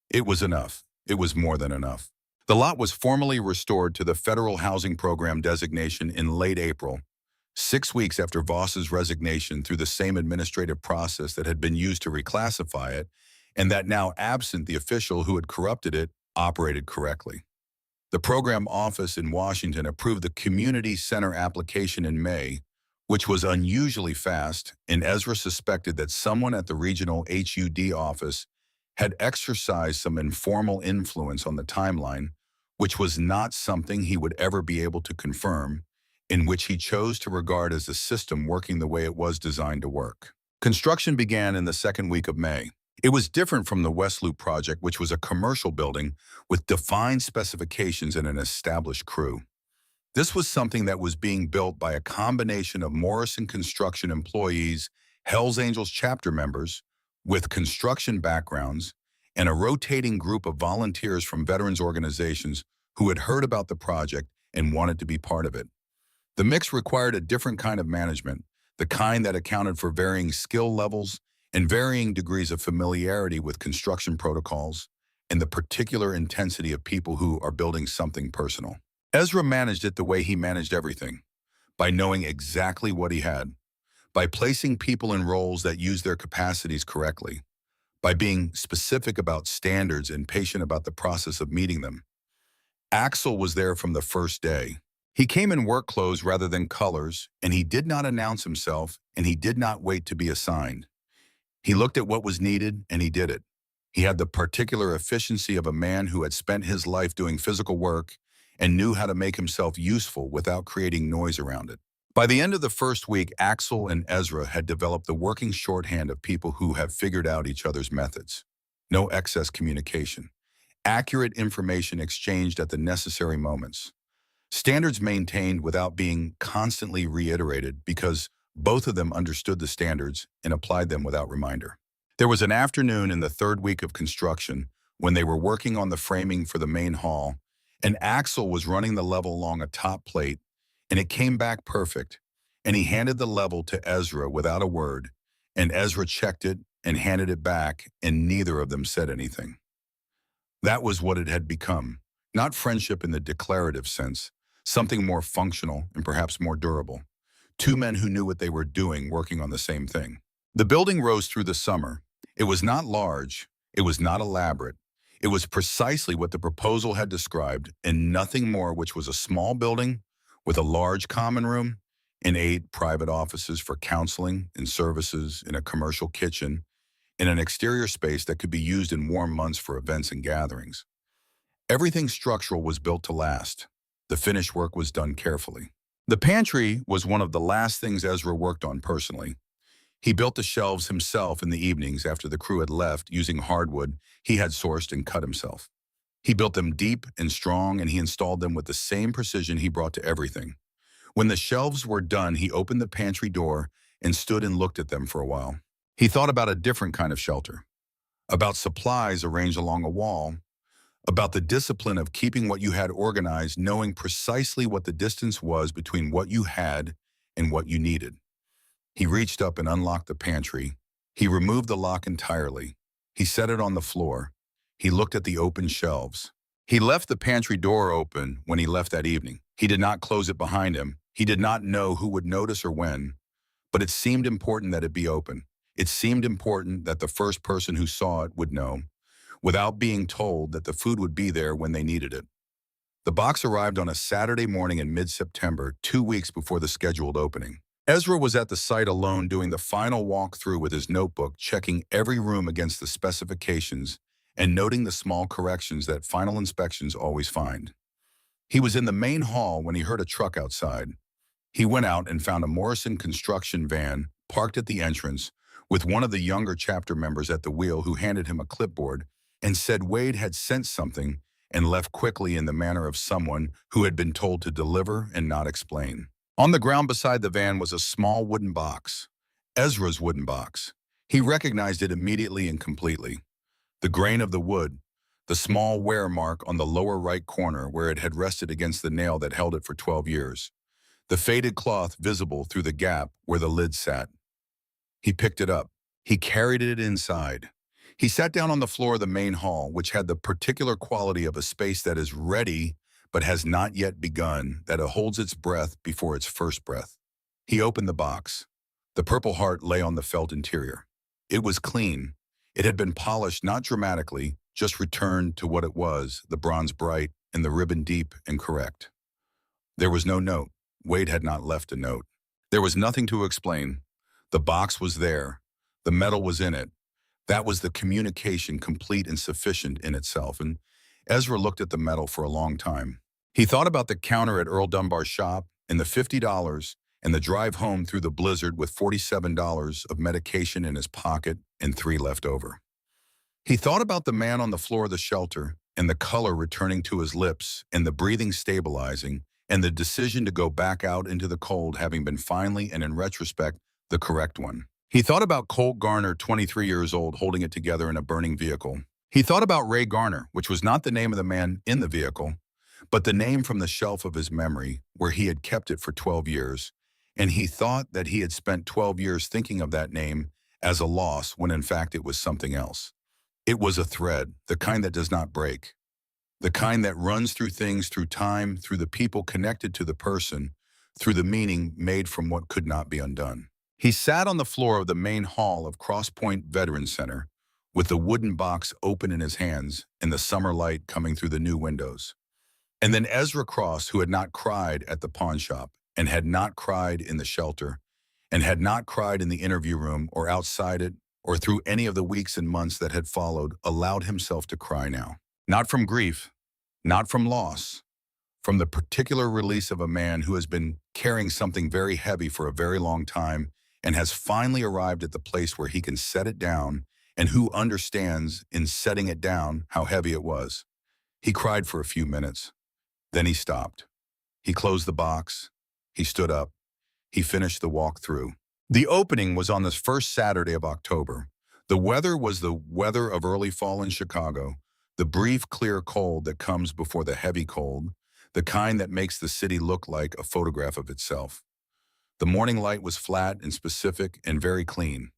It was enough. It was more than enough. The lot was formally restored to the Federal Housing Program designation in late April, 6 weeks after Voss's resignation, through the same administrative process that had been used to reclassify it, and that now, absent the official who had corrupted it, operated correctly. The program office in Washington approved the community center application in May, which was unusually fast, and Ezra suspected that someone at the regional HUD office had exercised some informal influence on the timeline, which was not something he would ever be able to confirm, in which he chose to regard as a system working the way it was designed to work. Construction began in the second week of May. It was different from the West Loop project, which was a commercial building with defined specifications and an established crew. This was something that was being built by a combination of Morrison Construction employees, Hells Angels chapter members with construction backgrounds, and a rotating group of volunteers from veterans organizations who had heard about the project and wanted to be part of it. The mix required a different kind of management, the kind that accounted for varying skill levels and varying degrees of familiarity with construction protocols and the particular intensity of people who are building something personal. Ezra managed it the way he managed everything, by knowing exactly what he had, by placing people in roles that use their capacities correctly, by being specific about standards and patient about the process of meeting them. Axel was there from the first day. He came in work clothes rather than colors, and he did not announce himself, and he did not wait to be assigned. He looked at what was needed, and he did it. He had the particular efficiency of a man who had spent his life doing physical work and knew how to make himself useful without creating noise around it. By the end of the first week, Axel and Ezra had developed the working shorthand of people who have figured out each other's methods. No excess communication. Accurate information exchanged at the necessary moments. Standards maintained without being constantly reiterated because both of them understood the standards and applied them without reminder. There was an afternoon in the third week of construction when they were working on the framing for the main hall, and Axel was running the level along a top plate, and it came back perfect, and he handed the level to Ezra without a word, and Ezra checked it and handed it back, and neither of them said anything. That was what it had become, not friendship in the declarative sense, something more functional and perhaps more durable. Two men who knew what they were doing working on the same thing. The building rose through the summer. It was not large. It was not elaborate. It was precisely what the proposal had described and nothing more, which was a small building with a large common room and 8 private offices for counseling and services in a commercial kitchen in an exterior space that could be used in warm months for events and gatherings. Everything structural was built to last. The finished work was done carefully. The pantry was one of the last things Ezra worked on personally. He built the shelves himself in the evenings after the crew had left using hardwood he had sourced and cut himself. He built them deep and strong, and he installed them with the same precision he brought to everything. When the shelves were done, he opened the pantry door and stood and looked at them for a while. He thought about a different kind of shelter, about supplies arranged along a wall, about the discipline of keeping what you had organized, knowing precisely what the distance was between what you had and what you needed. He reached up and unlocked the pantry. He removed the lock entirely. He set it on the floor. He looked at the open shelves. He left the pantry door open when he left that evening. He did not close it behind him. He did not know who would notice or when, but it seemed important that it be open. It seemed important that the first person who saw it would know, without being told that the food would be there when they needed it. The box arrived on a Saturday morning in mid-September, 2 weeks before the scheduled opening. Ezra was at the site alone doing the final walkthrough with his notebook, checking every room against the specifications and noting the small corrections that final inspections always find. He was in the main hall when he heard a truck outside. He went out and found a Morrison construction van parked at the entrance with one of the younger chapter members at the wheel who handed him a clipboard and said Wade had sent something and left quickly in the manner of someone who had been told to deliver and not explain. On the ground beside the van was a small wooden box, Ezra's wooden box. He recognized it immediately and completely. The grain of the wood, the small wear mark on the lower right corner where it had rested against the nail that held it for 12 years, the faded cloth visible through the gap where the lid sat. He picked it up. He carried it inside. He sat down on the floor of the main hall, which had the particular quality of a space that is ready but has not yet begun, that it holds its breath before its first breath. He opened the box. The Purple Heart lay on the felt interior. It was clean. It had been polished not dramatically, just returned to what it was, the bronze bright and the ribbon deep and correct. There was no note. Wade had not left a note. There was nothing to explain. The box was there. The metal was in it. That was the communication complete and sufficient in itself. And Ezra looked at the metal for a long time. He thought about the counter at Earl Dunbar's shop and the $50 and the drive home through the blizzard with $47 of medication in his pocket and 3 left over. He thought about the man on the floor of the shelter and the color returning to his lips and the breathing stabilizing and the decision to go back out into the cold having been finally and in retrospect the correct one. He thought about Colt Garner, 23 years old, holding it together in a burning vehicle. He thought about Ray Garner, which was not the name of the man in the vehicle, but the name from the shelf of his memory where he had kept it for 12 years, and he thought that he had spent 12 years thinking of that name as a loss when in fact it was something else. It was a thread, the kind that does not break, the kind that runs through things, through time, through the people connected to the person, through the meaning made from what could not be undone. He sat on the floor of the main hall of Cross Point Veterans Center with the wooden box open in his hands and the summer light coming through the new windows. And then Ezra Cross, who had not cried at the pawn shop and had not cried in the shelter and had not cried in the interview room or outside it or through any of the weeks and months that had followed, allowed himself to cry now. Not from grief, not from loss, from the particular release of a man who has been carrying something very heavy for a very long time and has finally arrived at the place where he can set it down and who understands in setting it down how heavy it was. He cried for a few minutes. Then he stopped. He closed the box. He stood up. He finished the walk through. The opening was on this first Saturday of October. The weather was the weather of early fall in Chicago, the brief, clear cold that comes before the heavy cold, the kind that makes the city look like a photograph of itself. The morning light was flat and specific and very clean.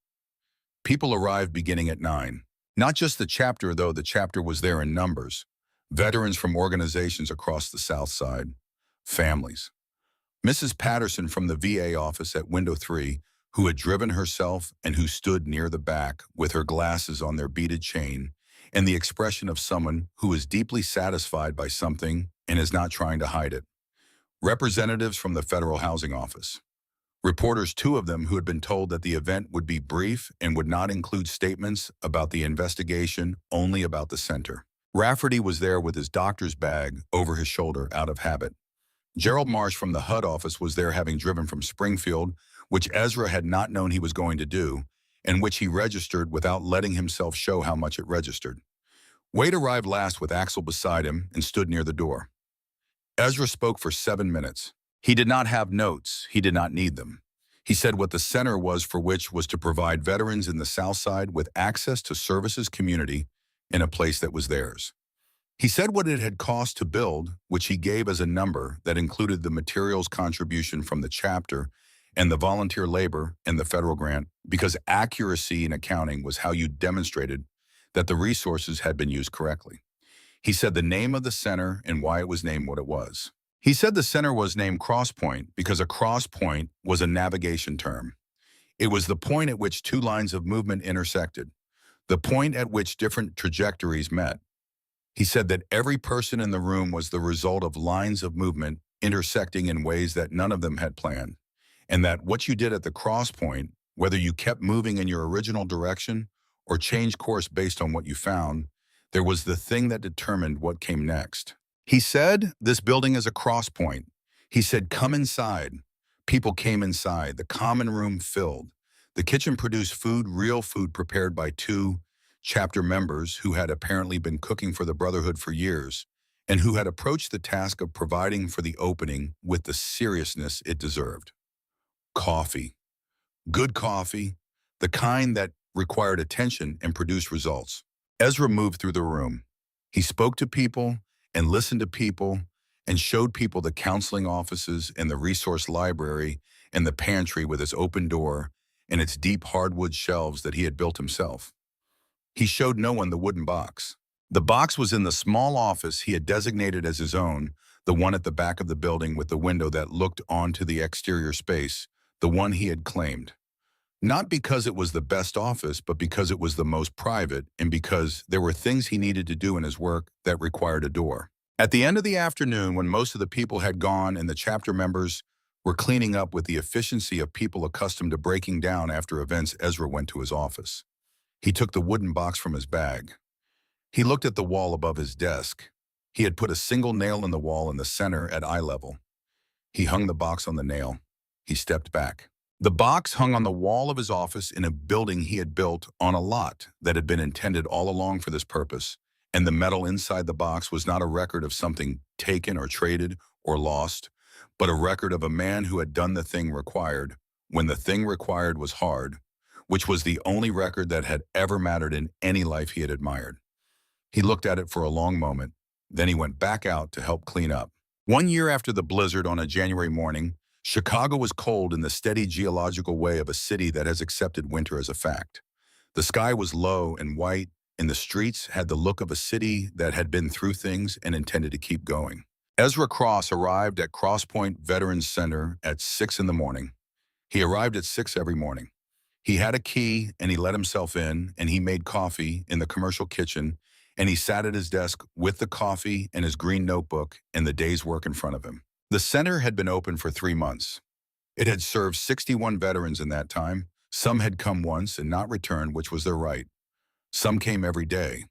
People arrived beginning at 9. Not just the chapter, though the chapter was there in numbers. Veterans from organizations across the South Side. Families. Mrs. Patterson from the VA office at Window 3, who had driven herself and who stood near the back with her glasses on their beaded chain, and the expression of someone who is deeply satisfied by something and is not trying to hide it. Representatives from the Federal Housing Office. Reporters, 2 of them, who had been told that the event would be brief and would not include statements about the investigation, only about the center. Rafferty was there with his doctor's bag over his shoulder out of habit. Gerald Marsh from the HUD office was there, having driven from Springfield, which Ezra had not known he was going to do, and which he registered without letting himself show how much it registered. Wade arrived last with Axel beside him and stood near the door. Ezra spoke for 7 minutes. He did not have notes. He did not need them. He said what the center was for, which was to provide veterans in the South Side with access to services community in a place that was theirs. He said what it had cost to build, which he gave as a number that included the materials contribution from the chapter and the volunteer labor and the federal grant, because accuracy in accounting was how you demonstrated that the resources had been used correctly. He said the name of the center and why it was named what it was. He said the center was named Cross Point because a cross point was a navigation term. It was the point at which 2 lines of movement intersected, the point at which different trajectories met. He said that every person in the room was the result of lines of movement intersecting in ways that none of them had planned, and that what you did at the cross point, whether you kept moving in your original direction or changed course based on what you found, there was the thing that determined what came next. He said, this building is a cross point. He said, come inside. People came inside. The common room filled. The kitchen produced food, real food prepared by 2 chapter members who had apparently been cooking for the Brotherhood for years and who had approached the task of providing for the opening with the seriousness it deserved. Coffee. Good coffee. The kind that required attention and produced results. Ezra moved through the room. He spoke to people and listened to people and showed people the counseling offices and the resource library and the pantry with its open door and its deep hardwood shelves that he had built himself. He showed no one the wooden box. The box was in the small office he had designated as his own, the one at the back of the building with the window that looked onto the exterior space, the one he had claimed. Not because it was the best office, but because it was the most private and because there were things he needed to do in his work that required a door. At the end of the afternoon, when most of the people had gone and the chapter members were cleaning up with the efficiency of people accustomed to breaking down after events, Ezra went to his office. He took the wooden box from his bag. He looked at the wall above his desk. He had put a single nail in the wall in the center at eye level. He hung the box on the nail. He stepped back. The box hung on the wall of his office in a building he had built on a lot that had been intended all along for this purpose, and the metal inside the box was not a record of something taken or traded or lost, but a record of a man who had done the thing required, when the thing required was hard, which was the only record that had ever mattered in any life he had admired. He looked at it for a long moment, then he went back out to help clean up. 1 year after the blizzard on a January morning, Chicago was cold in the steady geological way of a city that has accepted winter as a fact. The sky was low and white, and the streets had the look of a city that had been through things and intended to keep going. Ezra Cross arrived at Cross Point Veterans Center at 6 in the morning. He arrived at 6 every morning. He had a key, and he let himself in, and he made coffee in the commercial kitchen, and he sat at his desk with the coffee and his green notebook and the day's work in front of him. The center had been open for 3 months. It had served 61 veterans in that time. Some had come once and not returned, which was their right. Some came every day.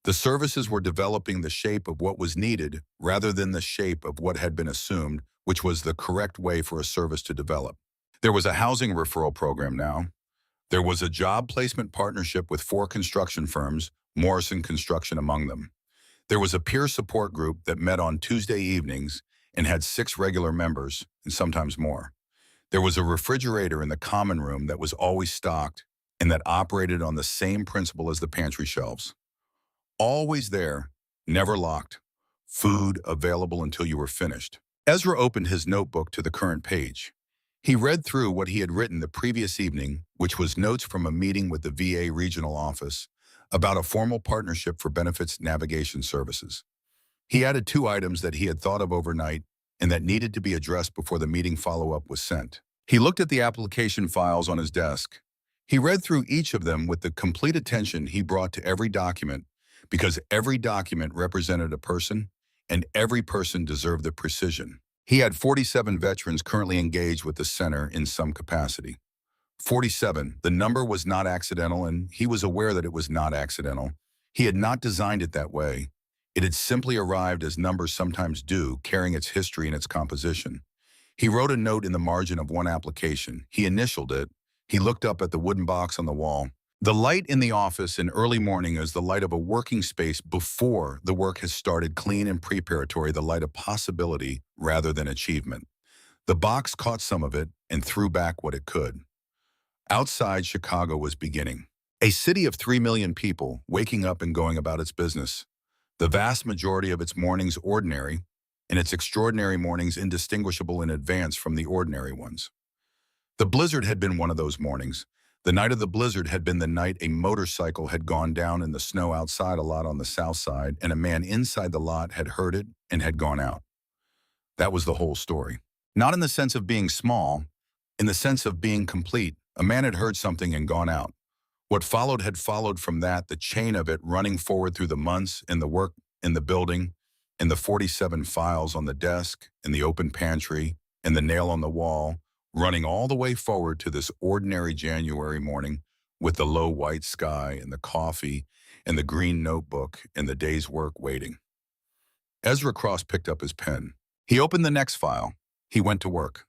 The services were developing the shape of what was needed rather than the shape of what had been assumed, which was the correct way for a service to develop. There was a housing referral program now. There was a job placement partnership with 4 construction firms, Morrison Construction among them. There was a peer support group that met on Tuesday evenings and had 6 regular members, and sometimes more. There was a refrigerator in the common room that was always stocked and that operated on the same principle as the pantry shelves. Always there, never locked, food available until you were finished. Ezra opened his notebook to the current page. He read through what he had written the previous evening, which was notes from a meeting with the VA regional office about a formal partnership for benefits navigation services. He added 2 items that he had thought of overnight and that needed to be addressed before the meeting follow-up was sent. He looked at the application files on his desk. He read through each of them with the complete attention he brought to every document, because every document represented a person, and every person deserved the precision. He had 47 veterans currently engaged with the center in some capacity. 47. The number was not accidental, and he was aware that it was not accidental. He had not designed it that way. It had simply arrived as numbers sometimes do, carrying its history and its composition. He wrote a note in the margin of one application. He initialed it. He looked up at the wooden box on the wall. The light in the office in early morning is the light of a working space before the work has started, clean and preparatory, the light of possibility rather than achievement. The box caught some of it and threw back what it could. Outside, Chicago was beginning. A city of 3 million people waking up and going about its business. The vast majority of its mornings ordinary, and its extraordinary mornings indistinguishable in advance from the ordinary ones. The blizzard had been one of those mornings. The night of the blizzard had been the night a motorcycle had gone down in the snow outside a lot on the south side, and a man inside the lot had heard it and had gone out. That was the whole story. Not in the sense of being small, in the sense of being complete. A man had heard something and gone out. What followed had followed from that, the chain of it running forward through the months and the work in the building, and the 47 files on the desk, and the open pantry, and the nail on the wall, running all the way forward to this ordinary January morning with the low white sky and the coffee and the green notebook and the day's work waiting. Ezra Cross picked up his pen. He opened the next file. He went to work.